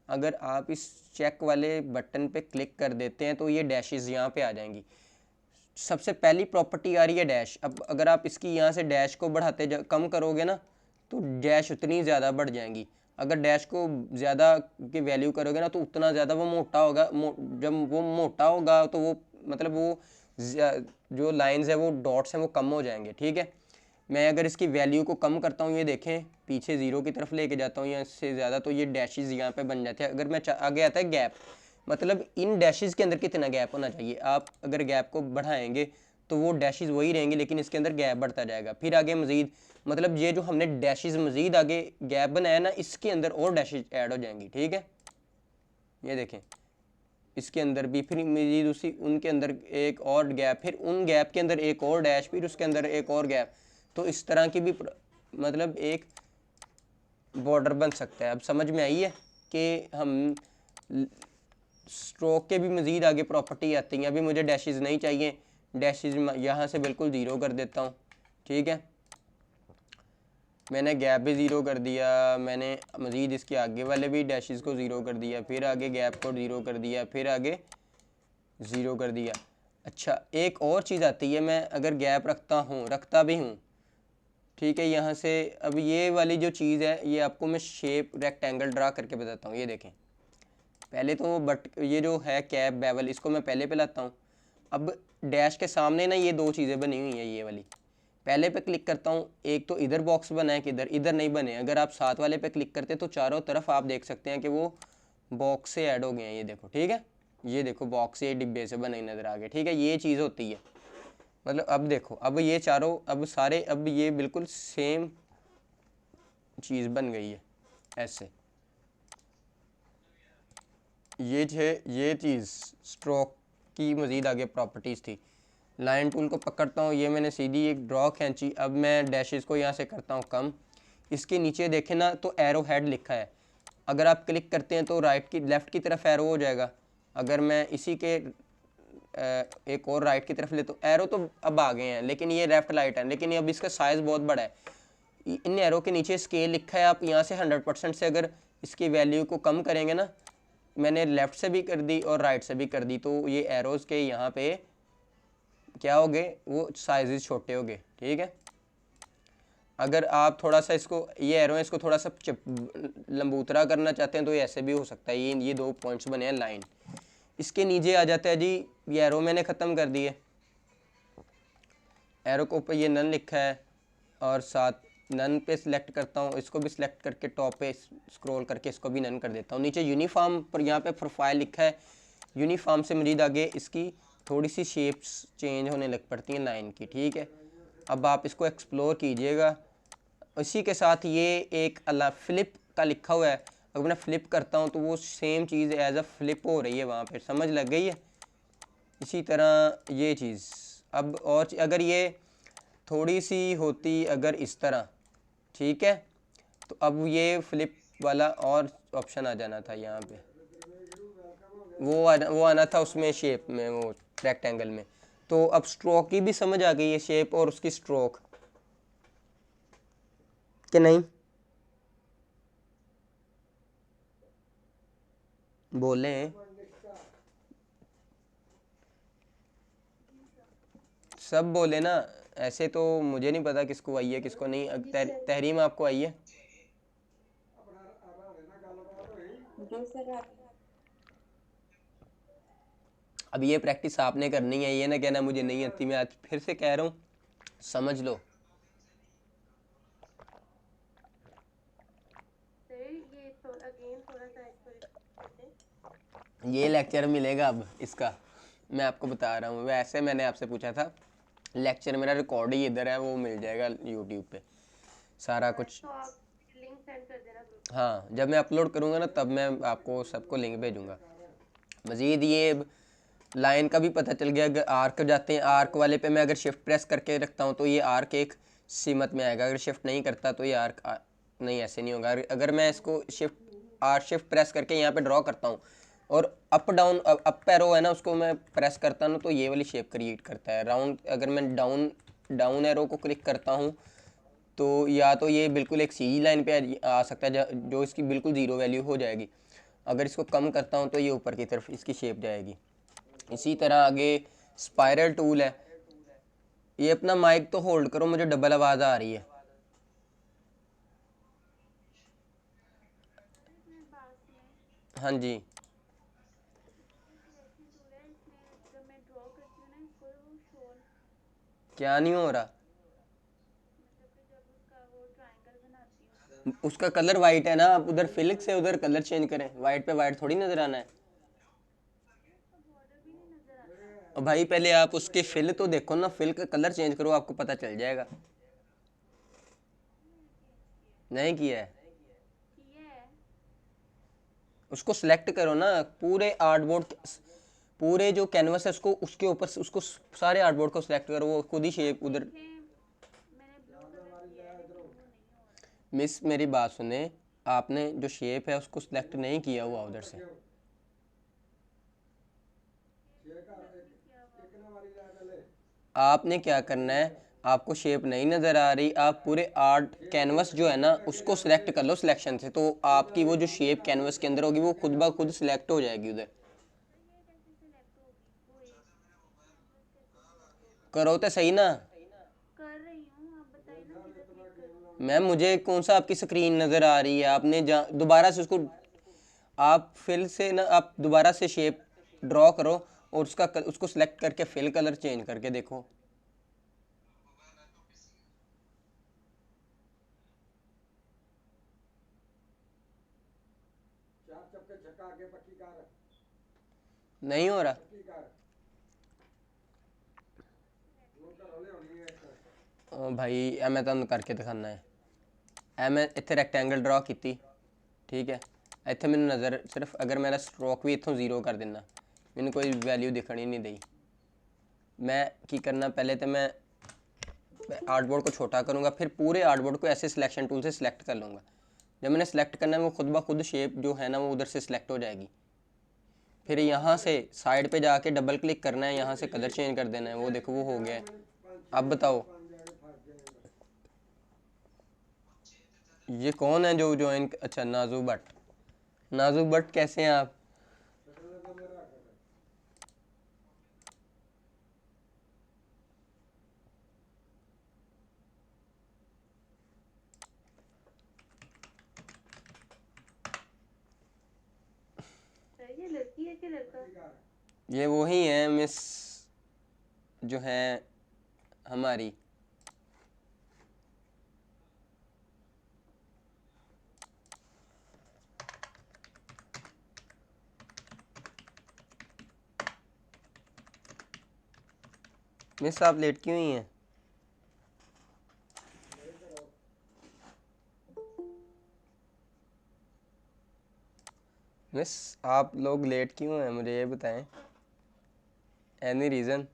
अगर आप इस चेक वाले बटन पे क्लिक कर देते हैं तो ये डैशेस यहाँ पे आ जाएंगी। सबसे पहली प्रॉपर्टी आ रही है डैश। अब अगर आप इसकी यहाँ से डैश को बढ़ाते कम करोगे ना तो डैश उतनी ज़्यादा बढ़ जाएंगी। अगर डैश को ज़्यादा की वैल्यू करोगे ना तो उतना ज़्यादा वो मोटा होगा। जब वो मोटा होगा तो वो मतलब वो जो लाइंस है वो डॉट्स हैं वो कम हो जाएंगे। ठीक है, मैं अगर इसकी वैल्यू को कम करता हूँ, ये देखें पीछे ज़ीरो की तरफ लेके जाता हूँ या इससे ज़्यादा, तो ये डैशेस यहाँ पे बन जाते हैं। अगर मैं आगे आता है गैप, मतलब इन डैशेस के अंदर कितना गैप होना चाहिए। आप अगर गैप को बढ़ाएंगे तो वो डैशेस वही रहेंगे लेकिन इसके अंदर गैप बढ़ता जाएगा। फिर आगे मज़ीद, मतलब ये जो हमने डैशेस मज़ीद आगे गैप बनाया ना, इसके अंदर और डैशेस ऐड हो जाएंगी। ठीक है, ये देखें इसके अंदर भी फिर मज़ीद उसी उनके अंदर एक और गैप, फिर उन गैप के अंदर एक और डैश, फिर उसके अंदर एक और गैप। तो इस तरह की भी मतलब एक बॉर्डर बन सकता है। अब समझ में आई है कि हम स्ट्रोक के भी मज़ीद आगे प्रॉपर्टी आती है। अभी मुझे डैशेस नहीं चाहिए, डैशेस यहाँ से बिल्कुल ज़ीरो कर देता हूँ। ठीक है, मैंने गैप भी ज़ीरो कर दिया, मैंने मज़ीद इसके आगे वाले भी डैशेस को ज़ीरो कर दिया, फिर आगे गैप को ज़ीरो कर दिया, फिर आगे ज़ीरो कर दिया। अच्छा, एक और चीज़ आती है, मैं अगर गैप रखता भी हूँ, ठीक है। यहाँ से अब ये वाली जो चीज़ है ये आपको मैं शेप रेक्टेंगल ड्रा करके बताता हूँ। ये देखें, पहले तो बट ये जो है कैप बेवल इसको मैं पहले पे लाता हूँ। अब डैश के सामने ना ये दो चीज़ें बनी हुई हैं, ये वाली पहले पे क्लिक करता हूँ, एक तो इधर बॉक्स बना है, किधर इधर नहीं बने। अगर आप साथ वाले पे क्लिक करते तो चारों तरफ आप देख सकते हैं कि वो बॉक्स से ऐड हो गए हैं। ये देखो, ठीक है, ये देखो बॉक्स से डिब्बे से बने नज़र आ गए। ठीक है, ये चीज़ होती है। मतलब अब देखो, अब ये चारों अब सारे अब ये बिल्कुल सेम चीज़ बन गई है ऐसे। ये चीज़ स्ट्रोक की मज़ीद आगे प्रॉपर्टीज़ थी। लाइन टूल को पकड़ता हूँ, ये मैंने सीधी एक ड्रॉ खींची। अब मैं डैशेस को यहाँ से करता हूँ कम। इसके नीचे देखें ना तो एरो हेड लिखा है, अगर आप क्लिक करते हैं तो राइट की लेफ़्ट की तरफ एरो हो जाएगा। अगर मैं इसी के एक और राइट की तरफ ले तो एरो तो अब आ गए हैं, लेकिन ये लेफ्ट लाइट है, लेकिन अब इसका साइज़ बहुत बड़ा है। इन एरो के नीचे स्केल लिखा है, आप यहाँ से 100% से अगर इसकी वैल्यू को कम करेंगे ना, मैंने लेफ़्ट से भी कर दी और राइट से भी कर दी, तो ये एरोज़ के यहाँ पे क्या हो गए, वो साइजेस छोटे हो गए। ठीक है, अगर आप थोड़ा सा इसको ये एरो है इसको थोड़ा सा लंबूतरा करना चाहते हैं तो ये ऐसे भी हो सकता है। ये दो पॉइंट्स बने हैं लाइन। इसके नीचे आ जाता है जी, ये एरो मैंने ख़त्म कर दिए। एरो के ऊपर ये नन लिखा है और साथ नन पे सिलेक्ट करता हूँ, इसको भी सिलेक्ट करके टॉप पे स्क्रॉल करके इसको भी नन कर देता हूँ। नीचे यूनिफॉर्म पर यहाँ पे प्रोफाइल लिखा है, यूनिफॉर्म से मजीद आगे इसकी थोड़ी सी शेप्स चेंज होने लग पड़ती हैं लाइन की। ठीक है, अब आप इसको एक्सप्लोर कीजिएगा। इसी के साथ ये एक अला फ्लिप का लिखा हुआ है, अगर मैं फ्लिप करता हूँ तो वो सेम चीज़ एज अ फ्लिप हो रही है वहाँ पे, समझ लग गई है। इसी तरह ये चीज़ अब और अगर ये थोड़ी सी होती अगर इस तरह, ठीक है, तो अब ये फ्लिप वाला और ऑप्शन आ जाना था यहाँ पे, वो आना था उसमें शेप में, वो रेक्टेंगल में। तो अब स्ट्रोक की भी समझ आ गई है, शेप और उसकी स्ट्रोक, कि नहीं? बोले सब बोले ना, ऐसे तो मुझे नहीं पता किसको आई है किसको नहीं। तहरीम आपको आई है? जी सर आप। अब ये प्रैक्टिस आपने करनी है, ये ना कहना मुझे नहीं आती। मैं आज फिर से कह रहा हूँ, समझ लो। सर ये थोड़ा अगेन थोड़ा सा इसको रिपीट कर दें। ये लेक्चर मिलेगा अब इसका, मैं आपको बता रहा हूँ। वैसे मैंने आपसे पूछा था, लेक्चर मेरा रिकॉर्ड ही इधर है, वो मिल जाएगा यूट्यूब पे सारा कुछ। तो आप लिंक सेंड कर देना ग्रुप पे। हाँ, जब मैं अपलोड करूँगा ना तब मैं आपको सबको लिंक भेजूँगा। मज़ीद ये लाइन का भी पता चल गया। अगर आर्क जाते हैं, आर्क वाले पे मैं अगर शिफ्ट प्रेस करके रखता हूँ तो ये आर्क एक सीमत में आएगा, अगर शिफ्ट नहीं करता तो ये आर्क नहीं, ऐसे नहीं होगा। अगर मैं इसको शिफ्ट प्रेस करके यहाँ पे ड्रॉ करता हूँ और अप डाउन अप एरो है ना उसको मैं प्रेस करता हूँ तो ये वाली शेप क्रिएट करता है राउंड। अगर मैं डाउन एरो को क्लिक करता हूँ तो या तो ये बिल्कुल एक सीधी लाइन पे आ सकता है जो इसकी बिल्कुल ज़ीरो वैल्यू हो जाएगी। अगर इसको कम करता हूँ तो ये ऊपर की तरफ इसकी शेप जाएगी। इसी तरह आगे स्पाइरल टूल है। ये अपना माइक तो होल्ड करो, मुझे डबल आवाज़ आ रही है। सर इसमें बात सुने। हाँ जी। ये सिलेक्शन टूल है, इसमें जब मैं ड्रॉ करती हूँ ना इसको तो वो शो क्या नहीं हो रहा? मतलब कि जब उसका वो ट्रायंगल बनाती हूँ उसका कलर वाइट है ना, आप उधर फिलिक से उधर कलर चेंज करें। वाइट पे वाइट थोड़ी नज़र आना है। तो उसका बॉर्डर भी नहीं नजर आता। और भाई पहले आप उसके फिल तो देखो ना, फिल का कलर चेंज करो, आपको पता चल जाएगा। मैंने चेंज किया है। नहीं किया है? किया है। उसको सिलेक्ट करो ना, पूरे आर्टबोर्ड, पूरे जो कैनवस है उसको उसके ऊपर उसको सारे आर्टबोर्ड को सिलेक्ट करो, वो खुद ही शेप उधर। देखें मैंने ब्लू कलर किया है लेकिन वो नहीं हो रहा। मिस मेरी बात सुने, आपने जो शेप है उसको सिलेक्ट नहीं किया हुआ उधर से। शेप सिलेक्ट नहीं किया हुआ। आपने क्या करना है, आपको शेप नहीं नज़र आ रही, आप पूरे आर्ट कैनवस जो है ना उसको सिलेक्ट कर लो सिलेक्शन से, तो आपकी वो जो शेप कैनवस के अंदर होगी वो खुद ब खुद सिलेक्ट हो जाएगी उधर। तो ये कैसे सिलेक्ट होगी, वो एक कैनवस कैसे सिलेक्ट होगी। करो तो सही ना। कर रही हूँ, आप बताइए ना किधर क्लिक मैम मुझे कौन सा आपकी स्क्रीन नज़र आ रही है? आपने दोबारा से उसको आप फिल से ना, आप दोबारा से शेप ड्रॉ करो और उसको सिलेक्ट करके फिल कलर चेंज करके देखो। नहीं हो रहा। भाई ए मैं तुहानू करके दिखाना है। ए मैं इत्थे रैक्टेंगल ड्रॉ की, ठीक है। इत्थे मैनू नज़र सिर्फ, अगर मेरा स्ट्रोक भी इत्थों जीरो कर देना, मैनू कोई वैल्यू दिखनी नहीं दी। मैं की करना, पहले तो मैं आर्टबोर्ड को छोटा करूँगा, फिर पूरे आर्टबोर्ड को ऐसे सिलेक्शन टूल से सिलेक्ट कर लूँगा। जब मैंने सेलेक्ट करना है वो खुद ब खुद शेप जो है ना वो उधर से सिलेक्ट हो जाएगी। फिर यहाँ से साइड पे जाके डबल क्लिक करना है, यहाँ से कलर चेंज कर देना है। वो देखो वो हो गया है। अब बताओ ये कौन है जो ज्वाइन? अच्छा नाजू भट्ट। नाजू भट्ट कैसे हैं आप? ये लड़की है कि लड़का? ये वही हैं मिस जो हैं हमारी। मिस आप लेट क्यों हुई हैं? मिस आप लोग लेट क्यों हैं, मुझे ये बताएं। Any reason?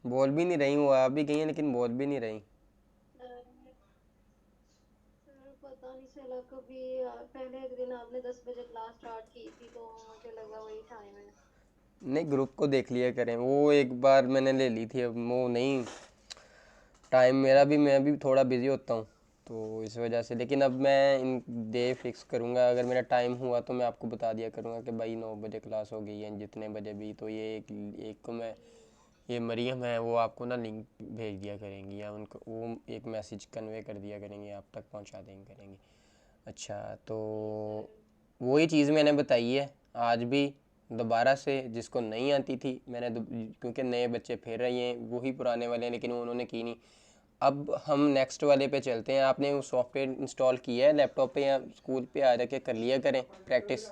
बोल भी नहीं रही हूँ, आप भी गई हैं लेकिन बोल भी नहीं रही। सर पता नहीं चला कभी, पहले एक दिन आपने 10 बजे क्लास स्टार्ट की थी तो मुझे लगा वही टाइम है। नहीं ग्रुप को देख लिया करें, वो एक बार मैंने ले ली थी, अब वो नहीं। टाइम मेरा भी, मैं भी थोड़ा बिजी होता हूँ तो इस वजह से। लेकिन अब मैं इन डे फिक्स करूँगा, अगर मेरा टाइम हुआ तो मैं आपको बता दिया करूँगा कि भाई 9 बजे क्लास हो गई है, जितने बजे भी। तो ये एक को मैं, ये मरियम है, वो आपको ना लिंक भेज दिया करेंगी, या उनको वो एक मैसेज कन्वे कर दिया करेंगे, आप तक पहुँचा देंगे करेंगे। अच्छा तो वही चीज़ मैंने बताई है आज भी दोबारा से, जिसको नहीं आती थी मैंने क्योंकि नए बच्चे फिर रहे हैं, वही पुराने वाले हैं लेकिन उन्होंने की नहीं। अब हम नेक्स्ट वाले पे चलते हैं। आपने वो सॉफ्टवेयर इंस्टॉल किया है लैपटॉप पे, या स्कूल पे आ जाके कर लिया करें प्रैक्टिस।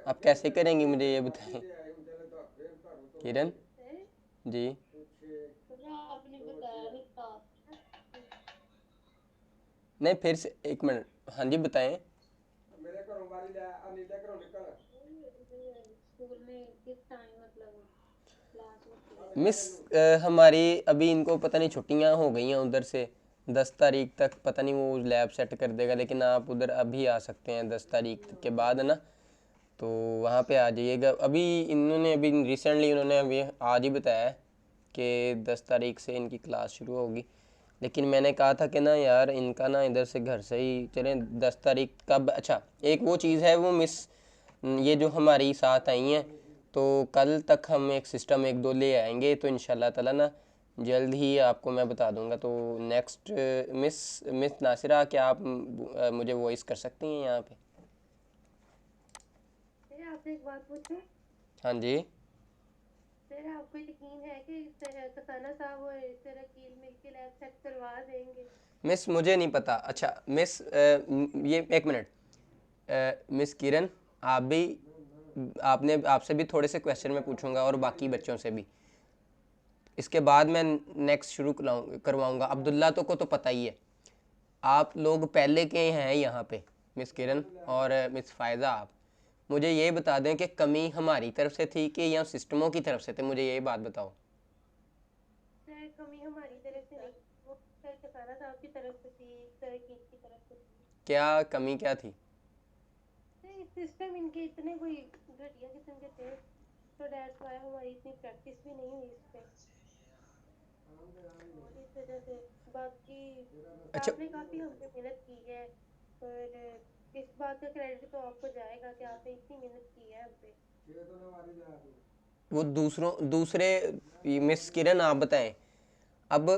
आप कैसे करेंगी मुझे ये बताएं किरण जी। आपने बताया नहीं था। नहीं फिर से एक मिनट, हाँ जी बताएं। स्कूल में किस टाइम मतलब क्लास होती है? मिस हमारी अभी इनको पता नहीं छुट्टियां हो गई हैं उधर से, 10 तारीख तक पता नहीं वो लैब सेट कर देगा, लेकिन आप उधर अभी आ सकते हैं 10 तारीख के बाद ना, तो वहाँ पे आ जाइएगा। अभी इन्होंने अभी रिसेंटली उन्होंने अभी आज ही बताया है कि 10 तारीख से इनकी क्लास शुरू होगी। लेकिन मैंने कहा था कि ना यार इनका ना इधर से घर से ही चलें 10 तारीख कब। अच्छा एक वो चीज़ है वो मिस, ये जो हमारी साथ आई हैं, तो कल तक हम एक सिस्टम एक दो ले आएंगे, तो इंशाल्लाह ताला ना जल्द ही आपको मैं बता दूंगा। तो नेक्स्ट मिस मिस नासिरा, क्या आप मुझे वॉइस कर सकती हैं यहाँ पे? सर आपसे एक बात पूछूं? हाँ जी। सर आपको यकीन है कि इस तरह तसाना साहब और इस तरह कील मिलके लैब सेट करवा देंगे? मिस मुझे नहीं पता। अच्छा मिस ये एक मिनट, मिस किरण आप भी, आपने आपसे भी थोड़े से क्वेश्चन मैं पूछूंगा और बाकी बच्चों से भी, इसके बाद मैं नेक्स्ट शुरू करवाऊंगा। अब्दुल्ला तो को तो पता ही है, आप लोग पहले के हैं यहाँ पे, मिस किरण और मिस फ़ायज़ा। आप मुझे ये बता दें कि कमी हमारी तरफ से थी कि या सिस्टमों की तरफ से थे, मुझे ये बात बताओ। सर कमी हमारी तरफ से नहीं, वो सर तसाना साहब की तरफ से थी, सर कील की तरफ से थी। क्या कमी क्या थी? सर सिस्टम इनके इतने कोई घटिया किस्म के थे, तो दैट्स वाई हमारी इतनी प्रैक्टिस भी नहीं हुई इस पे, और इस वजह से बाकी अच्छा आपने काफ़ी हम पे मेहनत की है, और इस बात का क्रेडिट तो आपको जाएगा कि आपने इतनी मेहनत की है हम पे। वो दूसरे मिस किरण आप बताएं। अब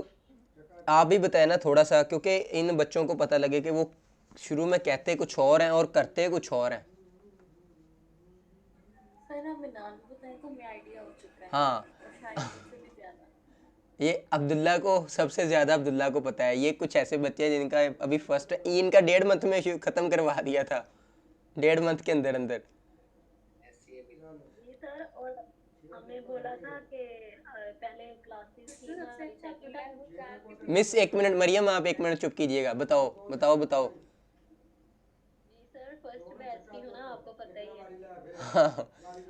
आप भी बताएं ना थोड़ा सा, क्योंकि इन बच्चों को पता लगे कि वो शुरू में कहते कुछ और हैं और करते कुछ और हैं। सर हमें नाम बताएं तो हमें आइडिया हो चुका है, हाँ, और शायद मुझसे भी ज्यादा। ये अब्दुल्ला को सबसे ज़्यादा अब्दुल्ला को पता है। ये कुछ ऐसे बच्चे हैं जिनका अभी फर्स्ट इनका 1.5 मंथ में ख़त्म करवा दिया था, 1.5 मंथ के अंदर अंदर। जी सर, और हमें बोला था कि पहले क्लासेस की ना चेक करवाएं। मिस 1 मिनट, मरियम आप 1 मिनट चुप कीजिएगा। बताओ बताओ बताओ। जी सर, फर्स्ट बैच की हूँ ना, आपको पता ही है। हाँ,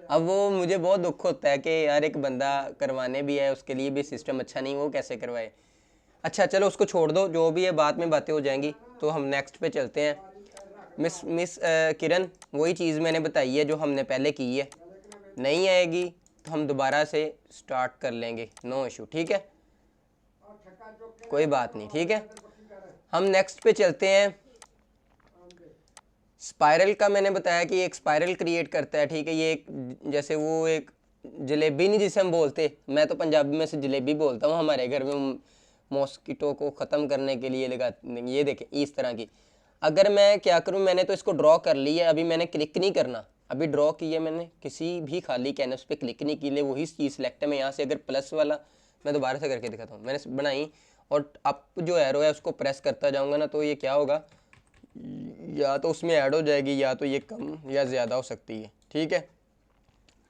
अब वो मुझे बहुत दुख होता है कि यार एक बंदा करवाने भी है, उसके लिए भी सिस्टम अच्छा नहीं, वो कैसे करवाए। अच्छा चलो उसको छोड़ दो, जो भी है बाद में बातें हो जाएंगी। तो हम नेक्स्ट पे चलते हैं। मिस मिस किरण, वही चीज़ मैंने बताई है जो हमने पहले की है। नहीं आएगी तो हम दोबारा से स्टार्ट कर लेंगे, नो इशू, ठीक है, कोई बात नहीं, ठीक है। हम नेक्स्ट पे चलते हैं। स्पाइरल का मैंने बताया कि एक स्पाइरल क्रिएट करता है, ठीक है। ये एक जैसे वो एक जलेबी नहीं जिसे हम बोलते, मैं तो पंजाबी में से जलेबी बोलता हूँ, हमारे घर में मॉस्किटो को ख़त्म करने के लिए लगा। ये देखें इस तरह की। अगर मैं क्या करूँ, मैंने तो इसको ड्रॉ कर लिया, अभी मैंने क्लिक नहीं करना। अभी ड्रॉ किया मैंने, किसी भी खाली कैनवस पे क्लिक नहीं की, लिए वही चीज़ सेलेक्ट है। मैं यहाँ से अगर प्लस वाला, मैं दोबारा से करके दिखाता हूँ, मैंने बनाई और अप जो एरो है उसको प्रेस करता जाऊँगा ना, तो ये क्या होगा, या तो उसमें ऐड हो जाएगी या तो ये कम या ज़्यादा हो सकती है, ठीक है।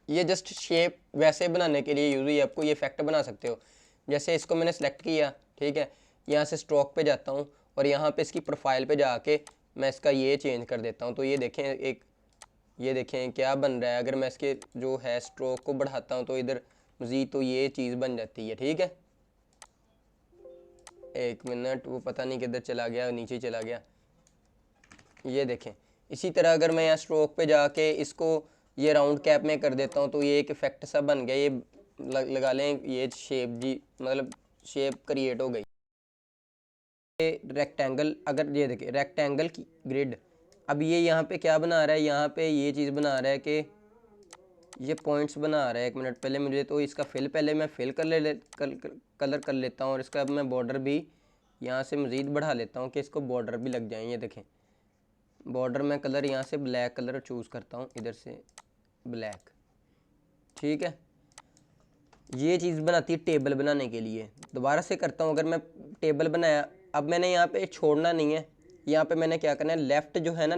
ये जस्ट शेप वैसे बनाने के लिए यूज़ हुई है, आपको ये इफेक्ट बना सकते हो। जैसे इसको मैंने सेलेक्ट किया, ठीक है, यहाँ से स्ट्रोक पे जाता हूँ और यहाँ पे इसकी प्रोफाइल पे जाके मैं इसका ये चेंज कर देता हूँ। तो ये देखें एक, ये देखें क्या बन रहा है। अगर मैं इसके जो है स्ट्रोक को बढ़ाता हूँ तो इधर मज़ीद तो ये चीज़ बन जाती है, ठीक है। 1 मिनट, वो पता नहीं किधर चला गया, नीचे चला गया। ये देखें, इसी तरह अगर मैं यहाँ स्ट्रोक पे जाके इसको ये राउंड कैप में कर देता हूँ तो ये एक इफेक्ट सा बन गया। ये लगा लें, ये शेप जी मतलब शेप क्रिएट हो गई। रेक्टेंगल, अगर ये देखें रेक्टेंगल की ग्रिड, अब ये यहाँ पे क्या बना रहा है, यहाँ पे ये चीज़ बना रहा है कि ये पॉइंट्स बना रहा है। 1 मिनट पहले मुझे तो इसका फिल, पहले मैं फिल कलर कर लेता हूँ और इसका अब मैं बॉर्डर भी यहाँ से मज़ीद बढ़ा लेता हूँ कि इसको बॉर्डर भी लग जाए। ये देखें बॉर्डर में कलर यहाँ से ब्लैक कलर चूज़ करता हूँ, इधर से ब्लैक, ठीक है। ये चीज़ बनाती है टेबल बनाने के लिए। दोबारा से करता हूँ, अगर मैं टेबल बनाया, अब मैंने यहाँ पे छोड़ना नहीं है, यहाँ पे मैंने क्या करना है, लेफ़्ट जो है ना,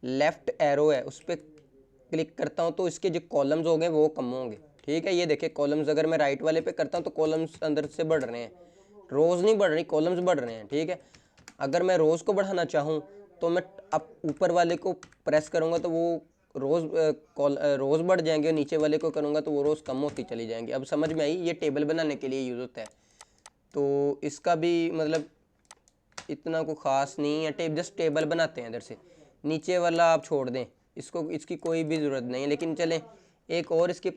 लेफ़्ट एरो है उस पर क्लिक करता हूँ तो इसके जो कॉलम्स हो गए वो कम होंगे, ठीक है। ये देखिए कॉलम्स, अगर मैं राइट वाले पे करता हूँ तो कॉलम्स अंदर से बढ़ रहे हैं, रोज़ नहीं बढ़ रही, कॉलम्स बढ़ रहे हैं, ठीक है। अगर मैं रोज़ को बढ़ाना चाहूँ तो मैं अब ऊपर वाले को प्रेस करूँगा तो वो रोज़ बढ़ जाएंगे, और नीचे वाले को करूँगा तो वो रोज़ कम होती चली जाएंगी। अब समझ में आई, ये टेबल बनाने के लिए यूज़ होता है। तो इसका भी मतलब इतना को ख़ास नहीं है, जस्ट टेबल बनाते हैं। इधर से नीचे वाला आप छोड़ दें, इसको इसकी कोई भी ज़रूरत नहीं है। लेकिन चलें एक और इसकी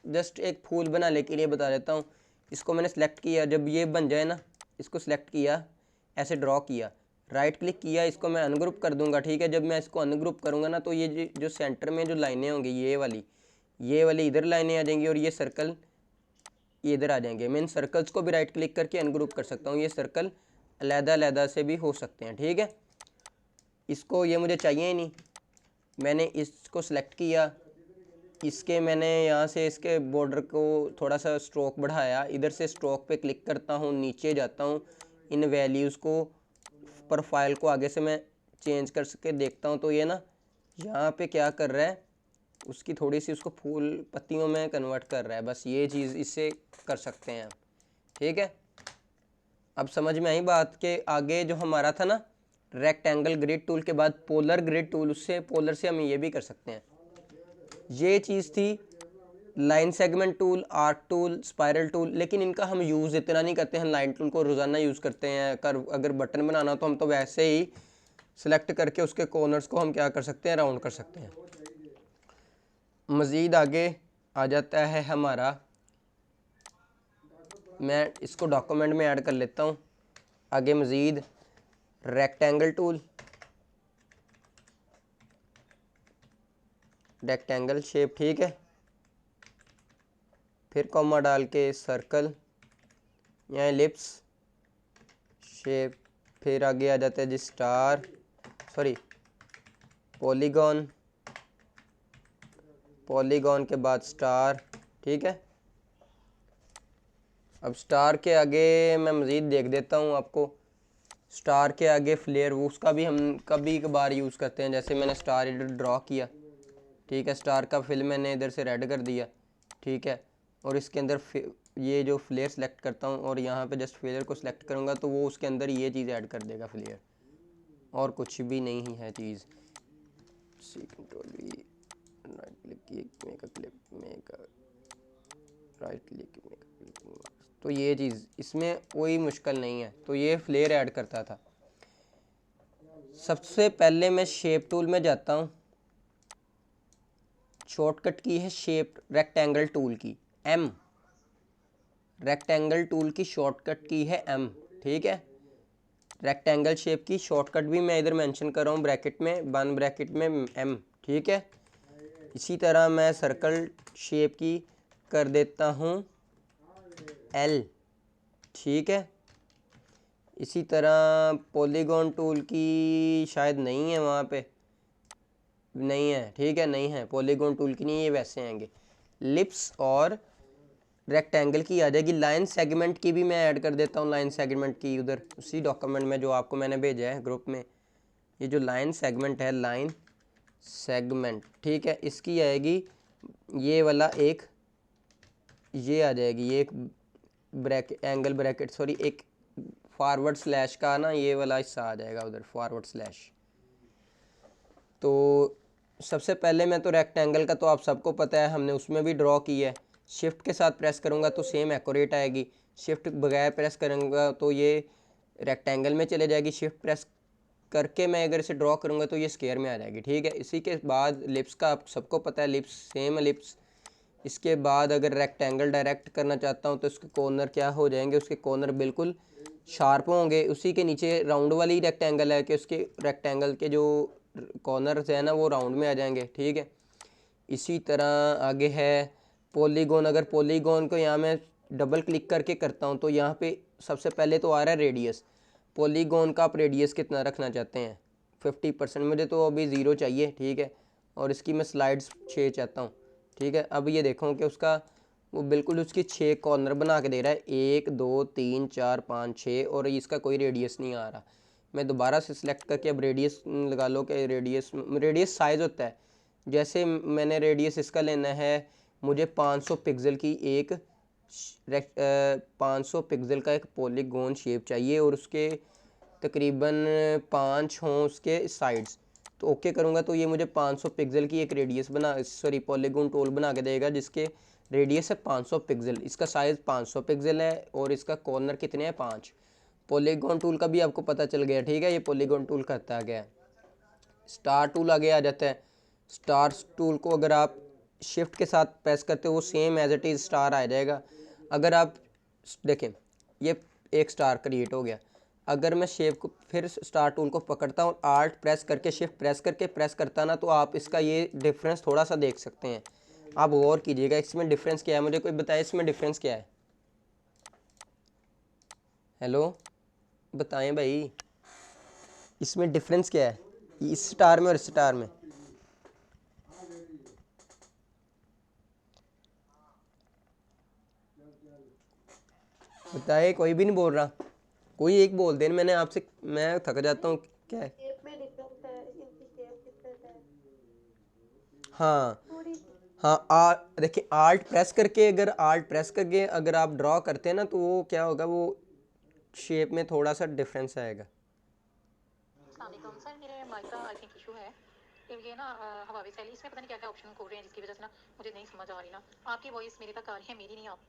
जस्ट एक फूल बनाने के लिए बता देता हूँ। इसको मैंने सेलेक्ट किया, जब ये बन जाए ना, इसको सेलेक्ट किया, ऐसे ड्रॉ किया, राइट क्लिक किया, इसको मैं अनग्रुप कर दूंगा, ठीक है। जब मैं इसको अनग्रुप करूँगा ना तो ये जो सेंटर में जो लाइनें होंगी, ये वाली इधर लाइनें आ जाएंगी और ये सर्कल ये इधर आ जाएंगे। मैं इन सर्कल्स को भी राइट क्लिक करके अनग्रुप कर सकता हूँ। ये सर्कल अलग-अलग से भी हो सकते हैं, ठीक है। इसको ये मुझे चाहिए ही नहीं, मैंने इसको सेलेक्ट किया, इसके मैंने यहाँ से इसके बॉर्डर को थोड़ा सा स्ट्रोक बढ़ाया, इधर से स्ट्रोक पे क्लिक करता हूँ, नीचे जाता हूँ, इन वैल्यूज़ को, प्रोफाइल को आगे से मैं चेंज कर सके देखता हूँ तो ये ना यहाँ पे क्या कर रहा है, उसकी थोड़ी सी उसको फूल पत्तियों में कन्वर्ट कर रहा है। बस ये चीज़ इससे कर सकते हैं आप, ठीक है। अब समझ में आई बात के आगे जो हमारा था ना रेक्टेंगल ग्रिड टूल के बाद पोलर ग्रिड टूल, उससे पोलर से हम ये भी कर सकते हैं। ये चीज़ थी line segment tool, arc tool, spiral tool. लेकिन इनका हम यूज़ इतना नहीं करते हैं, लाइन टूल को रोज़ाना यूज़ करते हैं। अगर बटन बनाना तो हम तो वैसे ही सिलेक्ट करके उसके कॉर्नर्स को हम क्या कर सकते हैं, राउंड कर सकते हैं। मज़ीद आगे आ जाता है हमारा, मैं इसको डॉक्यूमेंट में ऐड कर लेता हूँ आगे मज़ीद, रेक्टेंगल टूल, रेक्टेंगल शेप, ठीक है। फिर कॉमा डाल के सर्कल या एलिप्स शेप, फिर आगे आ जाता है जी स्टार, सॉरी पॉलीगॉन, पॉलीगॉन के बाद स्टार। ठीक है, अब स्टार के आगे मैं मज़ीद देख देता हूँ आपको। स्टार के आगे फ्लेयर, वो उसका भी हम कभी कभार यूज़ करते हैं। जैसे मैंने स्टार इधर ड्रॉ किया, ठीक है, स्टार का फिल मैंने इधर से रेड कर दिया, ठीक है, और इसके अंदर ये जो फ्लेयर सेलेक्ट करता हूँ और यहाँ पे जस्ट फ्लेयर को सिलेक्ट करूँगा तो वो उसके अंदर ये चीज़ ऐड कर देगा, फ्लेयर, और कुछ भी नहीं है चीज़। C control V, right click, make a clip, make a right click, make a clip. तो ये चीज़ इसमें कोई मुश्किल नहीं है, तो ये फ्लेयर ऐड करता था। सबसे पहले मैं शेप टूल में जाता हूँ, शॉर्टकट की है शेप रेक्टेंगल टूल की एम, रेक्टेंगल टूल की शॉर्टकट की है एम, ठीक है। रेक्टेंगल शेप की शॉर्टकट भी मैं इधर मेंशन कर रहा हूँ ब्रैकेट में, बन ब्रैकेट में एम, ठीक है। इसी तरह मैं सर्कल शेप की कर देता हूँ एल, ठीक है। इसी तरह पॉलीगॉन टूल की शायद नहीं है, वहाँ पे नहीं है, ठीक है, नहीं है पॉलीगॉन टूल की, नहीं, ये वैसे आएंगे। लिप्स और रेक्टेंगल की आ जाएगी। लाइन सेगमेंट की भी मैं ऐड कर देता हूँ, लाइन सेगमेंट की उधर उसी डॉक्यूमेंट में जो आपको मैंने भेजा है ग्रुप में। ये जो लाइन सेगमेंट है, लाइन सेगमेंट, ठीक है, इसकी आएगी ये वाला एक, ये आ जाएगी ये एक ब्रैकेट, एंगल ब्रैकेट, सॉरी एक फॉरवर्ड स्लैश का ना, ये वाला हिस्सा आ जाएगा उधर फॉरवर्ड स्लैश। तो सबसे पहले मैं तो रेक्टेंगल का तो आप सबको पता है, हमने उसमें भी ड्रॉ की है। शिफ्ट के साथ प्रेस करूँगा तो सेम एक्यूरेट आएगी, शिफ्ट बगैर प्रेस करूँगा तो ये रेक्टेंगल में चले जाएगी, शिफ्ट प्रेस करके मैं अगर इसे ड्रॉ करूँगा तो ये स्क्वायर में आ जाएगी, ठीक है। इसी के बाद लिप्स का आप सबको पता है, लिप्स सेम लिप्स। इसके बाद अगर रेक्टेंगल डायरेक्ट करना चाहता हूँ तो उसके कॉर्नर क्या हो जाएंगे, उसके कॉर्नर बिल्कुल शार्प होंगे। उसी के नीचे राउंड वाली रेक्टेंगल है कि उसके रेक्टेंगल के जो कॉर्नर्स है ना वो राउंड में आ जाएंगे, ठीक है। इसी तरह आगे है पॉलीगॉन। अगर पॉलीगॉन को यहाँ मैं डबल क्लिक करके करता हूँ तो यहाँ पे सबसे पहले तो आ रहा है रेडियस। पॉलीगॉन का आप रेडियस कितना रखना चाहते हैं, 50%, मुझे तो अभी 0 चाहिए, ठीक है। और इसकी मैं स्लाइड्स 6 चाहता हूँ, ठीक है। अब ये देखो कि उसका वो बिल्कुल उसकी 6 कॉर्नर बना के दे रहा है, 1 2 3 4 5 6, और इसका कोई रेडियस नहीं आ रहा। मैं दोबारा से सिलेक्ट करके अब रेडियस लगा लो कि रेडियस साइज़ होता है। जैसे मैंने रेडियस इसका लेना है, मुझे 500 पिक्सल की एक 500 पिक्सल का एक पॉलीगॉन शेप चाहिए और उसके तकरीबन 5 हों उसके साइड्स। तो ओके करूँगा तो ये मुझे 500 पिक्सल की एक रेडियस पॉलीगॉन टूल बना के देगा जिसके रेडियस है 500 पिक्सल। इसका साइज़ 500 पिक्सल है और इसका कॉर्नर कितने हैं, 5। पॉलीगॉन टूल का भी आपको पता चल गया, ठीक है। ये पॉलीगॉन टूल करता गया। स्टार टूल आगे आ जाता है। स्टार टूल को अगर आप शिफ्ट के साथ प्रेस करते हो वो same as it is star आ जाएगा। अगर आप देखें ये एक स्टार क्रिएट हो गया। अगर मैं शेप को फिर स्टार टूल को पकड़ता हूँ, आल्ट प्रेस करके शिफ्ट प्रेस करके प्रेस करता ना, तो आप इसका ये डिफरेंस थोड़ा सा देख सकते हैं। आप गौर कीजिएगा इसमें डिफरेंस क्या है, मुझे कोई बताए इसमें डिफरेंस क्या है। हेलो बताएं भाई, इसमें डिफरेंस क्या है इस स्टार में और इस स्टार में। बताए, कोई भी नहीं बोल रहा, कोई एक बोल दे, मैंने आपसे, मैं थक जाता हूँ। क्या है शेप में डिफरेंस है, इनकी शेप डिफरेंस है हाँ थोड़ी सी। हाँ, देखिए आल्ट प्रेस करके, अगर आल्ट प्रेस करके अगर आप ड्रॉ करते हैं ना तो वो क्या होगा, वो शेप में थोड़ा सा डिफरेंस आएगा। सर मेरे माइक का आई थिंक इशू है कि ये ना हवावी सैली इसमें पता नहीं क्या क्या ऑप्शन खोल रहे हैं जिसकी वजह से ना मुझे नहीं समझ आ रही ना, आपकी वॉइस मेरे तक आ रही है, मेरी नहीं। आप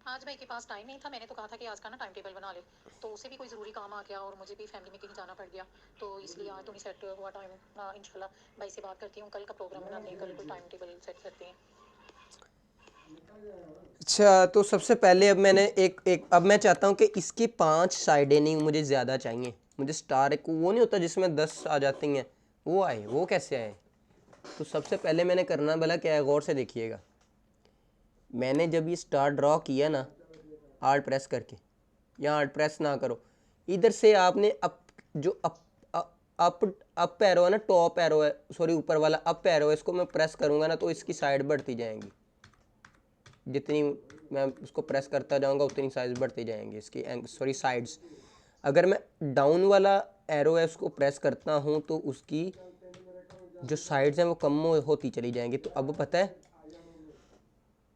आज भाई के पास टाइम नहीं था, मैंने तो कहा था कि आज का ना टाइम टेबल बना ले, तो उसे भी कोई ज़रूरी काम आ गया और मुझे भी फैमिली में कहीं जाना पड़ गया, तो इसलिए आज तो नहीं सेट हुआ टाइम। इंशाल्लाह भाई से बात करती हूँ, कल का प्रोग्राम बनाते हैं, कल कोई टाइम टेबल सेट करते हैं। अच्छा, तो सबसे पहले अब मैंने अब मैं चाहता हूँ कि इसकी 5 साइडें नहीं, मुझे ज़्यादा चाहिए। मुझे स्टार एक वो नहीं होता जिसमें 10 आ जाती हैं, वो आए, वो कैसे आए। तो सबसे पहले मैंने करना भला क्या है, गौर से देखिएगा। मैंने जब ये स्टार ड्रॉ किया ना आर्ट प्रेस करके, या आर्ट प्रेस ना करो, इधर से आपने अप एरो है ना, टॉप एरो है, सॉरी ऊपर वाला अप एरो है, इसको मैं प्रेस करूँगा ना तो इसकी साइड बढ़ती जाएंगी, जितनी मैं उसको प्रेस करता जाऊँगा उतनी साइज बढ़ती जाएंगी इसकी, सॉरी साइड्स। अगर मैं डाउन वाला एरो है उसको प्रेस करता हूँ तो उसकी जो साइड्स हैं वो कम होती चली जाएंगी। तो अब पता है,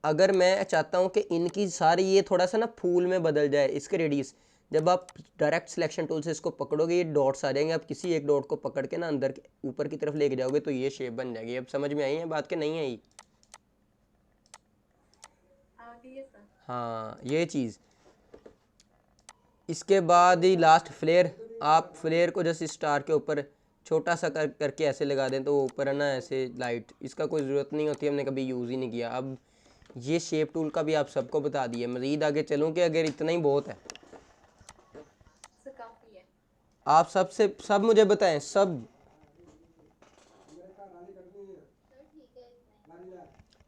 अगर मैं चाहता हूँ कि इनकी सारी ये थोड़ा सा ना फूल में बदल जाए इसके रेडियस, जब आप डायरेक्ट सिलेक्शन टूल से इसको पकड़ोगे ये डॉट्स आ जाएंगे, आप किसी एक डॉट को पकड़ के ना अंदर ऊपर की तरफ लेके जाओगे तो ये शेप बन जाएगी। अब समझ में आई है बात के नहीं आई? आ गई है सर। हाँ ये चीज़। इसके बाद ही लास्ट फ्लेयर, आप फ्लेयर को जैसे स्टार के ऊपर छोटा सा करके ऐसे लगा दें तो वो ऊपर है ना ऐसे लाइट, इसका कोई ज़रूरत नहीं होती, हमने कभी यूज़ ही नहीं किया। अब ये शेप टूल का भी आप सबको बता दिया, मज़ीद आगे चलूँ कि अगर इतना ही बहुत है? सर काफी है। आप सब मुझे बताएं सब।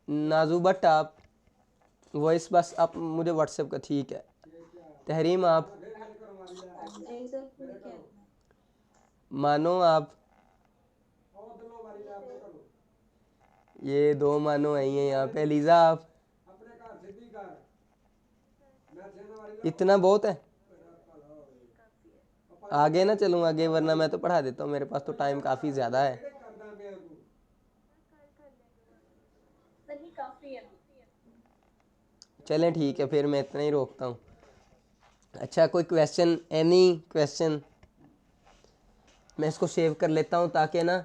नाजू भट्ट आप वॉइस बस आप मुझे व्हाट्सएप का, ठीक है। तहरीम आप, मानो आप, ये दो मानो आई हैं यहाँ पे। लीजा आप, इतना बहुत है? आगे ना चलूँ आगे, वरना मैं तो पढ़ा देता हूँ, मेरे पास तो टाइम काफ़ी ज़्यादा है। सर ये काफी है। चलें ठीक है, फिर मैं इतना ही रोकता हूँ। अच्छा कोई क्वेश्चन, एनी क्वेश्चन? मैं इसको सेव कर लेता हूँ ताकि ना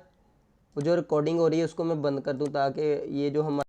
वो जो रिकॉर्डिंग हो रही है उसको मैं बंद कर दूँ, ताकि ये जो हमारा